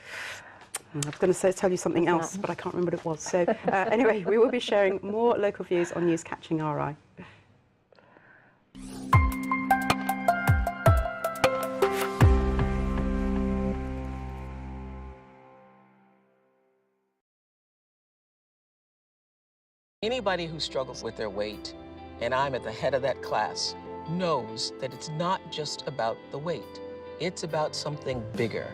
I was going to tell you something else, but I can't remember what it was. So anyway, we will be sharing more local views on news catching our eye. Anybody who struggles with their weight, and I'm at the head of that class, knows that it's not just about the weight. It's about something bigger.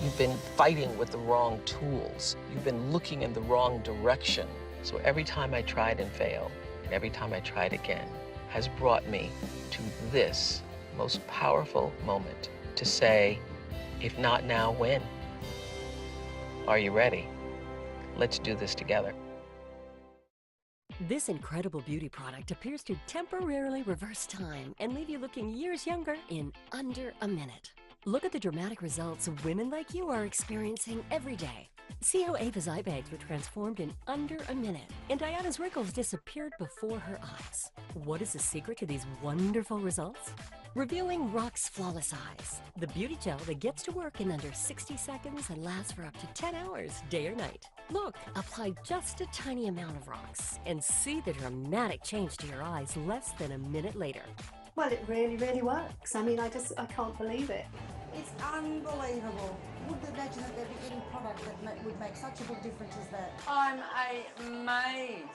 You've been fighting with the wrong tools. You've been looking in the wrong direction. So every time I tried and failed, and every time I tried again, has brought me to this most powerful moment to say, if not now, when? Are you ready? Let's do this together. This incredible beauty product appears to temporarily reverse time and leave you looking years younger in under a minute. Look at the dramatic results women like you are experiencing every day. See how Ava's eye bags were transformed in under a minute, and Diana's wrinkles disappeared before her eyes. What is the secret to these wonderful results? Revealing Rock's Flawless Eyes, the beauty gel that gets to work in under 60 seconds and lasts for up to 10 hours, day or night. Look, apply just a tiny amount of Rock's and see the dramatic change to your eyes less than a minute later. Well, it really, really works. I mean, I can't believe it. It's unbelievable. Wouldn't imagine that there'd be any product that would make such a big difference as that. I'm amazed.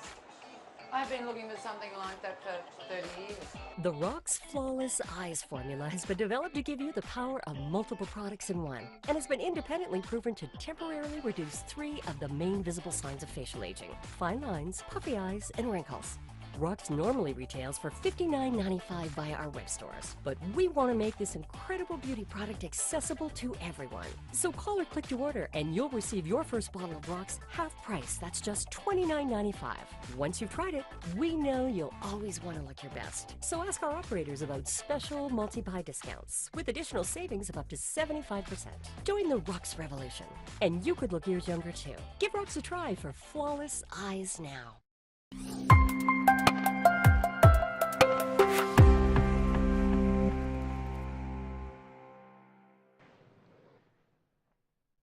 I've been looking for something like that for 30 years. The Rock's Flawless Eyes formula has been developed to give you the power of multiple products in one, and has been independently proven to temporarily reduce 3 of the main visible signs of facial aging: fine lines, puffy eyes, and wrinkles. Rock's normally retails for $59.95 via our web stores, but we want to make this incredible beauty product accessible to everyone. So call or click to order and you'll receive your first bottle of Rock's half price. That's just $29.95. Once you've tried it, we know you'll always want to look your best. So ask our operators about special multi-buy discounts with additional savings of up to 75%. Join the Rock's revolution, and you could look years younger too. Give Rock's a try for flawless eyes now.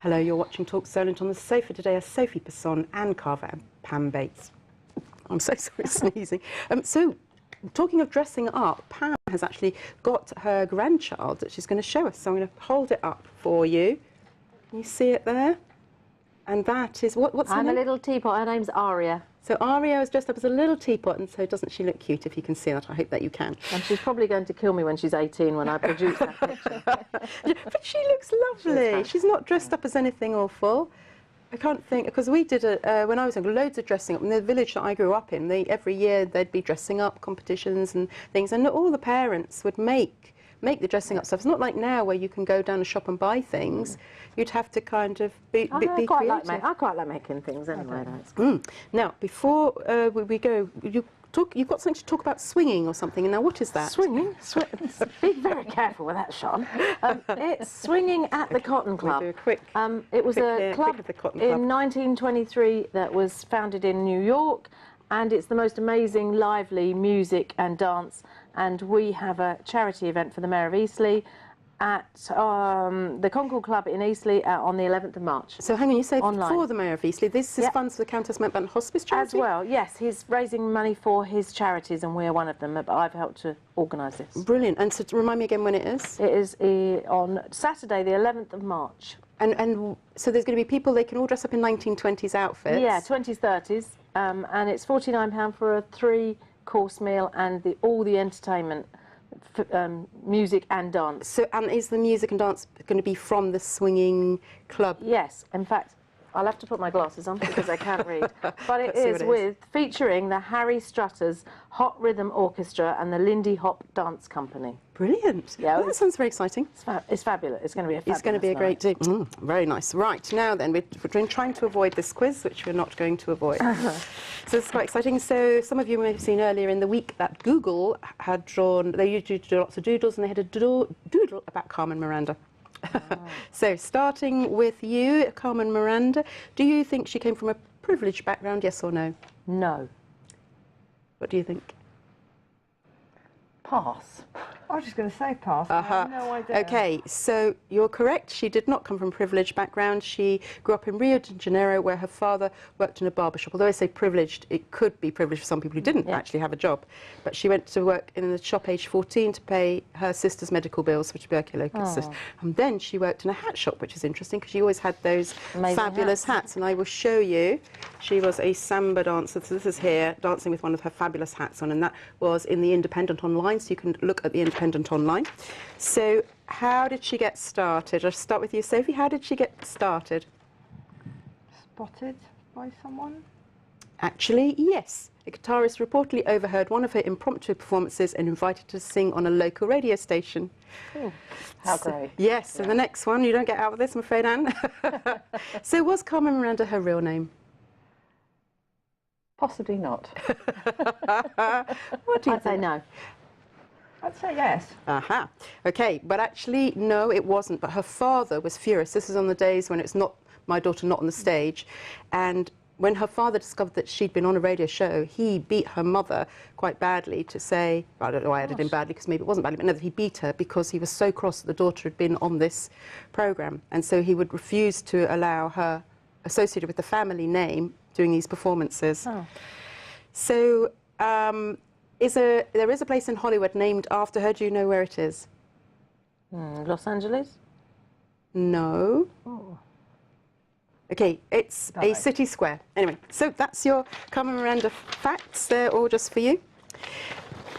Hello, you're watching Talk Solent. On the sofa today are Sophie, Personne, Anne Carver and Pam Bates. I'm so sorry, sneezing. So, talking of dressing up, Pam has actually got her grandchild that she's going to show us. So I'm going to hold it up for you. Can you see it there? And that is, what's her name? I'm a little teapot. Her name's Aria. So Aria is dressed up as a little teapot, and so doesn't she look cute, if you can see that? I hope that you can. And she's probably going to kill me when she's 18 when I produce that picture. But she looks lovely. She's not dressed up as anything awful. I can't think, because we did when I was younger, loads of dressing up. In the village that I grew up in, every year there'd be dressing up competitions and things, and all the parents would make the dressing up stuff. It's not like now where you can go down a shop and buy things. You'd have to kind of be creative. I quite like making things anyway. Now, before we go, you've got something to talk about swinging or something. And now, what is that? Swinging? Be very careful with that, Shan. It's swinging at the Cotton Club. We'll do a quick. It was a club in 1923 that was founded in New York, and it's the most amazing, lively music and dance. And we have a charity event for the Mayor of Eastleigh at the Concord Club in Eastleigh on the 11th of March. So hang on, you say online. For the Mayor of Eastleigh. This is funds for the Countess Mountbatten Hospice charity? As well, yes. He's raising money for his charities and we're one of them, but I've helped to organise this. Brilliant. And so remind me again when it is? It is on Saturday, the 11th of March. And so there's going to be people, they can all dress up in 1920s outfits? Yeah, 20s, 30s. And it's £49 for a 3-course meal and all the entertainment. Music and dance. So, and is the music and dance going to be from the swinging club? Yes, in fact, I'll have to put my glasses on because I can't read. But it is featuring the Harry Strutter's Hot Rhythm Orchestra and the Lindy Hop Dance Company. Brilliant. Yeah, well, that sounds very exciting. It's fabulous. It's going to be a fabulous It's going to be a great day. Very nice. Right, now then, we're trying to avoid this quiz, which we're not going to avoid. So it's quite exciting. So some of you may have seen earlier in the week that Google had drawn, they usually do lots of doodles, and they had a doodle about Carmen Miranda. So starting with you, Carmen Miranda, do you think she came from a privileged background, yes or no? No. What do you think? Pass. I was just going to say pass. I have no idea. Okay, so you're correct. She did not come from a privileged background. She grew up in Rio de Janeiro, where her father worked in a barber shop. Although I say privileged, it could be privileged for some people who didn't actually have a job. But she went to work in the shop age 14 to pay her sister's medical bills for tuberculosis. And then she worked in a hat shop, which is interesting because she always had those fabulous hats. And I will show you. She was a samba dancer. So this is here, dancing with one of her fabulous hats on. And that was in the Independent Online. So you can look at the Independent Online. So how did she get started? I'll start with you, Sophie. How did she get started? Spotted by someone? Actually, yes. A guitarist reportedly overheard one of her impromptu performances and invited her to sing on a local radio station. Oh, how great. Yes, and the next one, you don't get out of this, I'm afraid, Anne. So was Carmen Miranda her real name? Possibly not. What do you I'd say no. I'd say yes. Aha. Okay, but actually, no, it wasn't. But her father was furious. This is on the days when it's not My Daughter Not on the Stage. And when her father discovered that she'd been on a radio show, he beat her mother quite badly to say, I don't know why I added in badly, because maybe it wasn't badly, but no, he beat her because he was so cross that the daughter had been on this programme. And so he would refuse to allow her associated with the family name doing these performances. So there is a place in Hollywood named after her. Do you know where it is? Los Angeles? No. Okay, it's a city square. Anyway, so that's your Carmen Miranda facts. They're all just for you.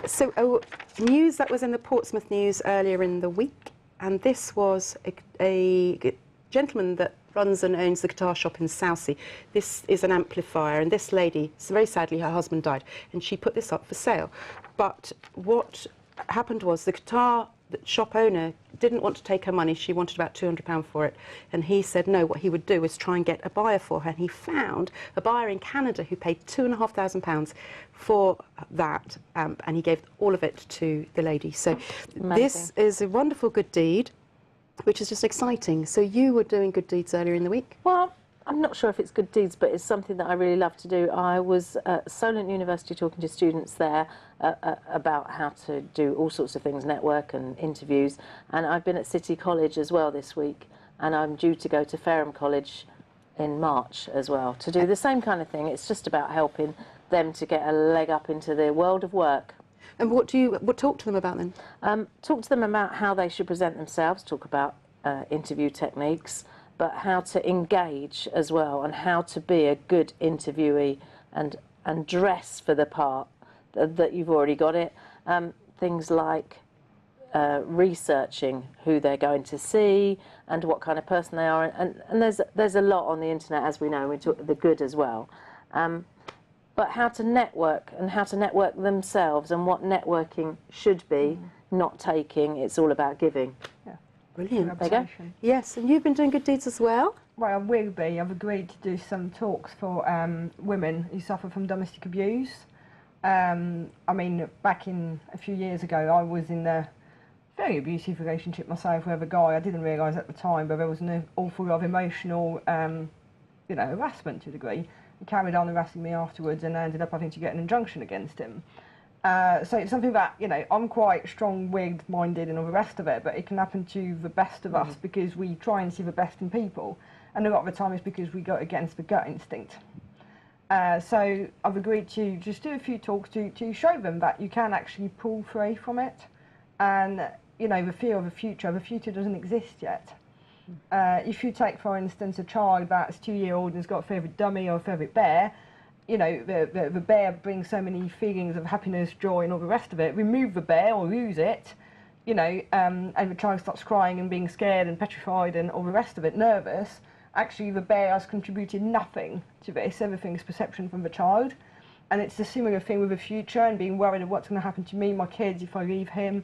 So news that was in the Portsmouth News earlier in the week, and this was a gentleman that runs and owns the guitar shop in Southsea. This is an amplifier, and this lady, so very sadly, her husband died, and she put this up for sale. But what happened was the guitar shop owner didn't want to take her money. She wanted about £200 for it, and he said no. What he would do is try and get a buyer for her, and he found a buyer in Canada who paid £2,500 for that, and he gave all of it to the lady. So this is a wonderful good deed, which is just exciting. So you were doing good deeds earlier in the week? Well, I'm not sure if it's good deeds, but it's something that I really love to do. I was at Solent University talking to students there about how to do all sorts of things, network and interviews. And I've been at City College as well this week, and I'm due to go to Fareham College in March as well to do the same kind of thing. It's just about helping them to get a leg up into the world of work. And what talk to them about then? Talk to them about how they should present themselves, talk about interview techniques, but how to engage as well, and how to be a good interviewee and dress for the part that you've already got it. Things like researching who they're going to see and what kind of person they are. And there's a lot on the internet, as we know, we talk the good as well. But how to network and how to network themselves and what networking should be, not taking. It's all about giving. Yeah. Brilliant. There you go. Yes, and you've been doing good deeds as well? Well, I will be. I've agreed to do some talks for women who suffer from domestic abuse. I mean, back in a few years ago, I was in a very abusive relationship myself with a guy. I didn't realise at the time, but there was an awful lot of emotional, harassment to a degree. He carried on harassing me afterwards, and I ended up having to get an injunction against him. So it's something that, I'm quite strong-willed minded and all the rest of it, but it can happen to the best of us because we try and see the best in people. And a lot of the time it's because we go against the gut instinct. So I've agreed to just do a few talks to show them that you can actually pull free from it. And, the fear of the future doesn't exist yet. If you take, for instance, a child that's 2-year-old and has got a favourite dummy or a favourite bear, the bear brings so many feelings of happiness, joy and all the rest of it. Remove the bear or lose it, and the child starts crying and being scared and petrified and all the rest of it, nervous. Actually, the bear has contributed nothing to this. Everything is perception from the child. And it's a similar thing with the future and being worried of what's going to happen to me, my kids, if I leave him.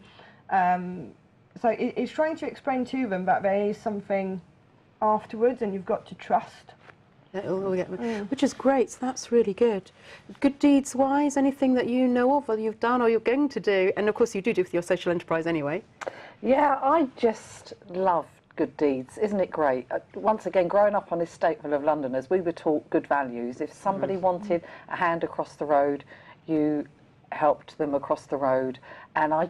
So it's trying to explain to them that there is something afterwards and you've got to trust. Which is great, so that's really good. Good deeds wise, anything that you know of or you've done or you're going to do, and of course you do with your social enterprise anyway. Yeah, I just love good deeds. Isn't it great? Once again, growing up on this estate full of Londoners, we were taught good values. If somebody wanted a hand across the road, you helped them across the road. And I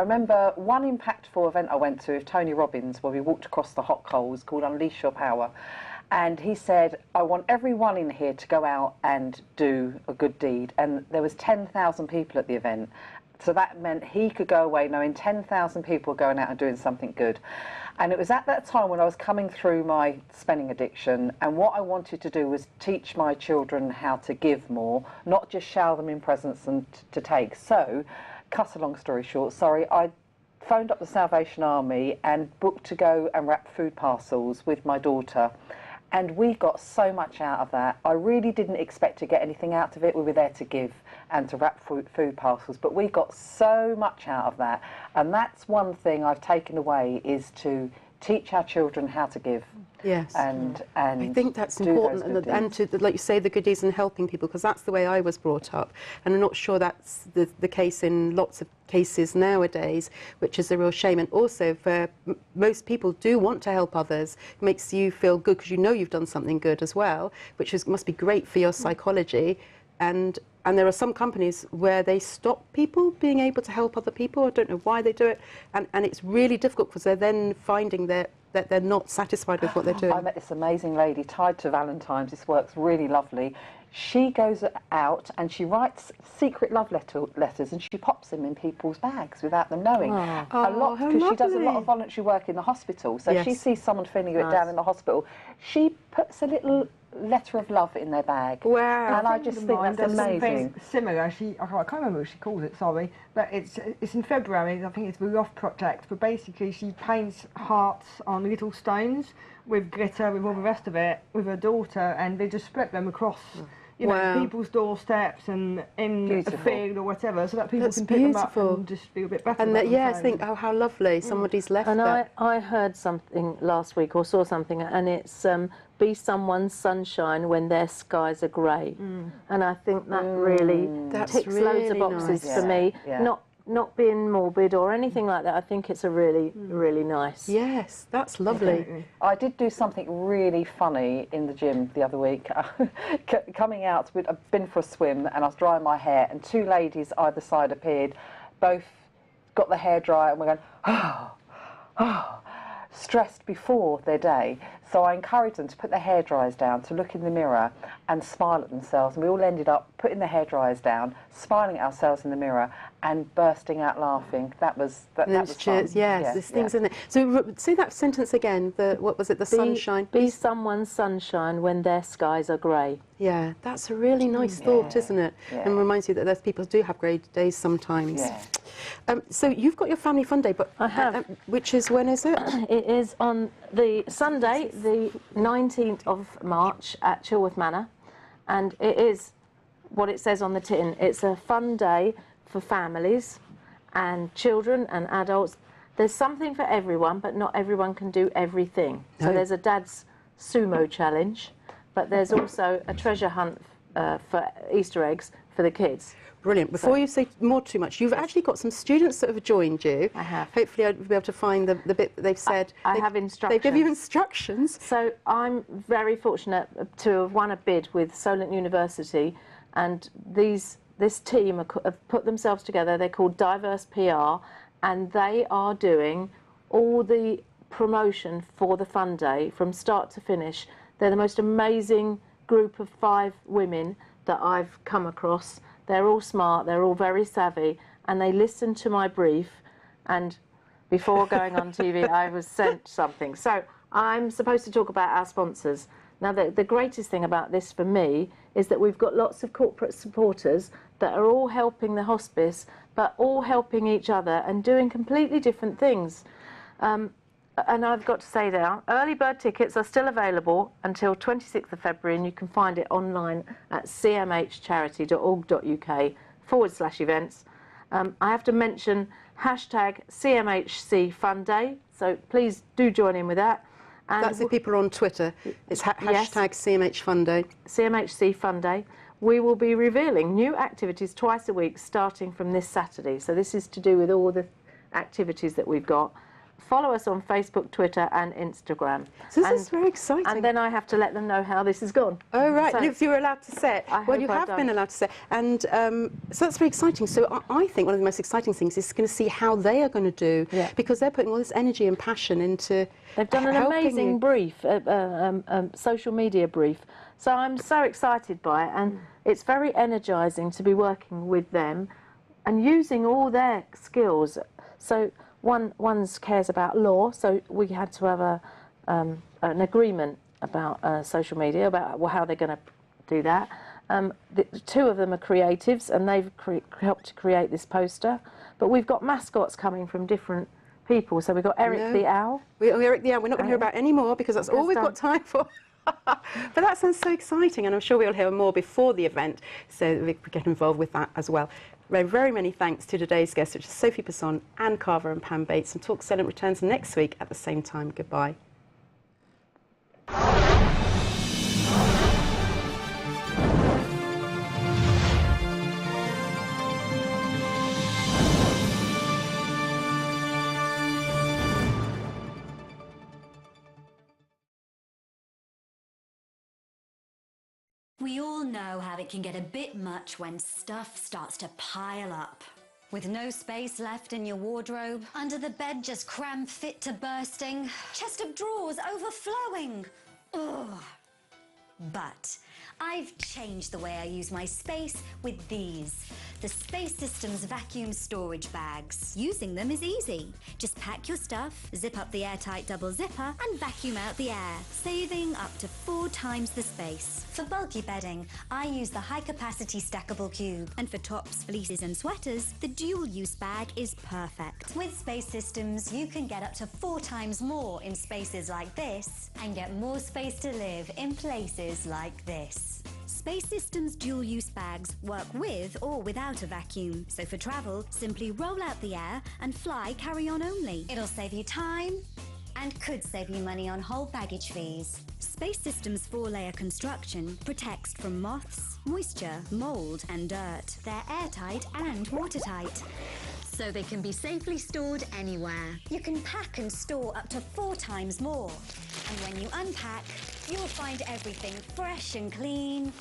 remember one impactful event I went to with Tony Robbins where we walked across the hot coals called Unleash Your Power. And he said, I want everyone in here to go out and do a good deed. And there was 10,000 people at the event. So that meant he could go away knowing 10,000 people were going out and doing something good. And it was at that time when I was coming through my spending addiction, and what I wanted to do was teach my children how to give more, not just shower them in presents and to take. So, cut a long story short, I phoned up the Salvation Army and booked to go and wrap food parcels with my daughter. And we got so much out of that. I really didn't expect to get anything out of it. We were there to give and to wrap food parcels, but we got so much out of that. And that's one thing I've taken away, is to teach our children how to give. Yes. And I think that's important, and to, like you say, the good deeds and helping people, because that's the way I was brought up. And I'm not sure that's the case in lots of cases nowadays, which is a real shame. And also, for most people do want to help others. It makes you feel good because you know you've done something good as well, which must be great for your psychology. And there are some companies where they stop people being able to help other people. I don't know why they do it. And it's really difficult because they're then finding that they're not satisfied with what they're doing. I met this amazing lady tied to Valentine's. This works really lovely. She goes out and she writes secret love letters and she pops them in people's bags without them knowing. A lot, because she does a lot of voluntary work in the hospital. So if she sees someone feeling it down in the hospital, she puts a little letter of love in their bag. Wow. And I just think that's amazing. Similar, I can't remember what she calls it, sorry, but it's in February. I think it's the Love Project, but basically she paints hearts on little stones with glitter, with all the rest of it, with her daughter, and they just spread them across people's doorsteps and in a field or whatever, so that people can pick them up and just feel a bit better. And I think, how lovely, somebody's left and that. I heard something last week, or saw something, and it's be someone's sunshine when their skies are grey. And I think that really ticks loads of boxes for me. Not being morbid or anything like that. I think it's a really, really nice. Yes, that's lovely. I did do something really funny in the gym the other week. Coming out, I've been for a swim and I was drying my hair, and two ladies either side appeared, both got the hairdryer, and we're going, stressed before their day. So I encouraged them to put their hairdryers down, to look in the mirror and smile at themselves. And we all ended up putting the hairdryers down, smiling at ourselves in the mirror and bursting out laughing. That was fun. Yes, there's things in it. So say that sentence again. What was it? The sunshine. Be someone's sunshine when their skies are grey. Yeah, that's a really nice thought, isn't it? Yeah. And reminds you that there's people who do have grey days sometimes. Yeah. So you've got your family fun day, but I have. Which is, when is it? It is on the Sunday, the 19th of March at Chilworth Manor, and it is what it says on the tin. It's a fun day for families and children and adults. There's something for everyone, but not everyone can do everything. So there's a dad's sumo challenge, but there's also a treasure hunt for Easter eggs for the kids. Brilliant. Before you say too much, you've actually got some students that have joined you. I have. Hopefully I'll be able to find the bit that they've said. I have instructions. They give you instructions. So I'm very fortunate to have won a bid with Solent University, and this team have put themselves together. They're called Diverse PR, and they are doing all the promotion for the fun day from start to finish. They're the most amazing group of 5 women that I've come across. They're all smart, they're all very savvy, and they listen to my brief, and before going on TV I was sent something. So I'm supposed to talk about our sponsors. Now the greatest thing about this for me is that we've got lots of corporate supporters that are all helping the hospice, but all helping each other and doing completely different things. And I've got to say now, early bird tickets are still available until 26th of February, and you can find it online at cmhcharity.org.uk/events. I have to mention #CMHC Fun Day, so please do join in with that. And that's if people are on Twitter. It's #CMH Fun Day. CMHC Fun Day. We will be revealing new activities twice a week starting from this Saturday. So this is to do with all the activities that we've got. Follow us on Facebook, Twitter and Instagram. So this is very exciting. And then I have to let them know how this has gone. Oh, right. So, and if you're allowed to say it. Well, you have been allowed to say it. And so that's very exciting. So I think one of the most exciting things is going to see how they are going to do, because they're putting all this energy and passion into They've done an amazing brief, social media brief. So I'm so excited by it, and it's very energising to be working with them and using all their skills. So one cares about law, so we had to have an agreement about social media, about how they're going to do that. The 2 of them are creatives, and they've helped create this poster. But we've got mascots coming from different people. So we've got Eric the Owl. Eric the Owl. We're not going to hear about any more because that's all we've got time for. But that sounds so exciting, and I'm sure we'll hear more before the event, so we can get involved with that as well. Very many thanks to today's guests, which is Sophie, Personne, Anne Carver and Pam Bates. And Talk Solent returns next week at the same time. Goodbye. We all know how it can get a bit much when stuff starts to pile up. With no space left in your wardrobe, under the bed just crammed fit to bursting, chest of drawers overflowing. Ugh. But I've changed the way I use my space with these, the Space Systems vacuum storage bags. Using them is easy. Just pack your stuff, zip up the airtight double zipper and vacuum out the air, saving up to 4 times the space. For bulky bedding, I use the high-capacity stackable cube. And for tops, fleeces and sweaters, the dual-use bag is perfect. With Space Systems, you can get up to 4 times more in spaces like this and get more space to live in places like this. Space Systems dual-use bags work with or without a vacuum. So for travel, simply roll out the air and fly carry-on only. It'll save you time and could save you money on whole baggage fees. Space Systems 4-layer construction protects from moths, moisture, mold and dirt. They're airtight and watertight, so they can be safely stored anywhere. You can pack and store up to 4 times more. And when you unpack, you'll find everything fresh and clean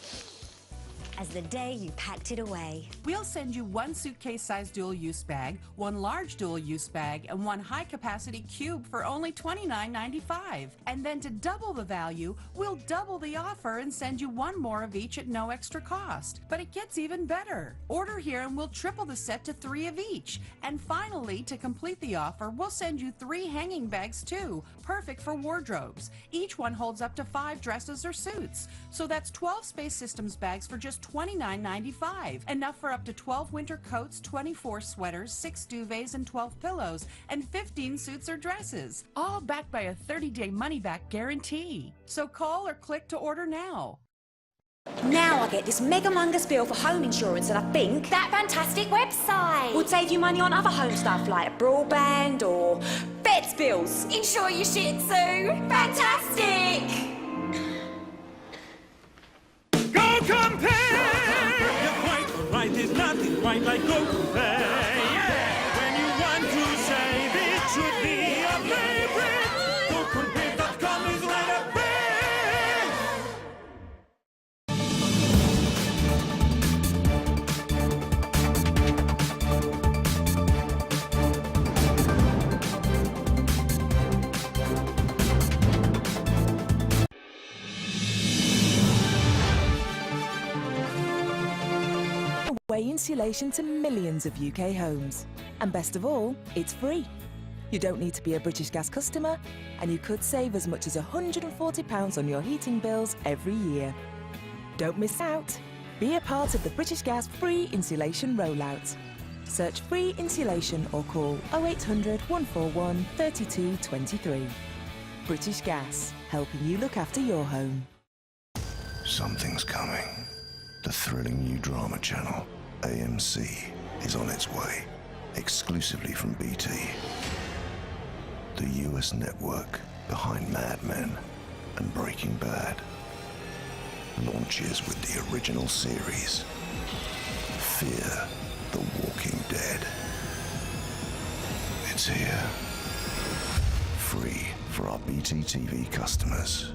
as the day you packed it away. We'll send you 1 suitcase-sized dual-use bag, 1 large dual-use bag, and 1 high-capacity cube for only $29.95. And then to double the value, we'll double the offer and send you 1 more of each at no extra cost. But it gets even better. Order here and we'll triple the set to 3 of each. And finally, to complete the offer, we'll send you 3 hanging bags too, perfect for wardrobes. Each one holds up to 5 dresses or suits. So that's 12 Space Systems bags for just $29.95. Enough for up to 12 winter coats, 24 sweaters, 6 duvets, and 12 pillows, and 15 suits or dresses. All backed by a 30-day money-back guarantee. So call or click to order now. Now I get this mega-mungus bill for home insurance, and I think that fantastic website would save you money on other home stuff like broadband or vets bills. Insure your Shih Tzu. Fantastic! Go compare! You're quite right, there's nothing quite like Go Compare. Yeah! When you want to save, it should be a favorite. GoCompare.com is right up there. Way insulation to millions of UK homes. And best of all, it's free. You don't need to be a British Gas customer, and you could save as much as £140 on your heating bills every year. Don't miss out. Be a part of the British Gas free insulation rollout. Search free insulation or call 0800 141 3223. British Gas, helping you look after your home. Something's coming. The thrilling new drama channel, AMC, is on its way, exclusively from BT. The US network behind Mad Men and Breaking Bad launches with the original series, Fear the Walking Dead. It's here, free for our BT TV customers.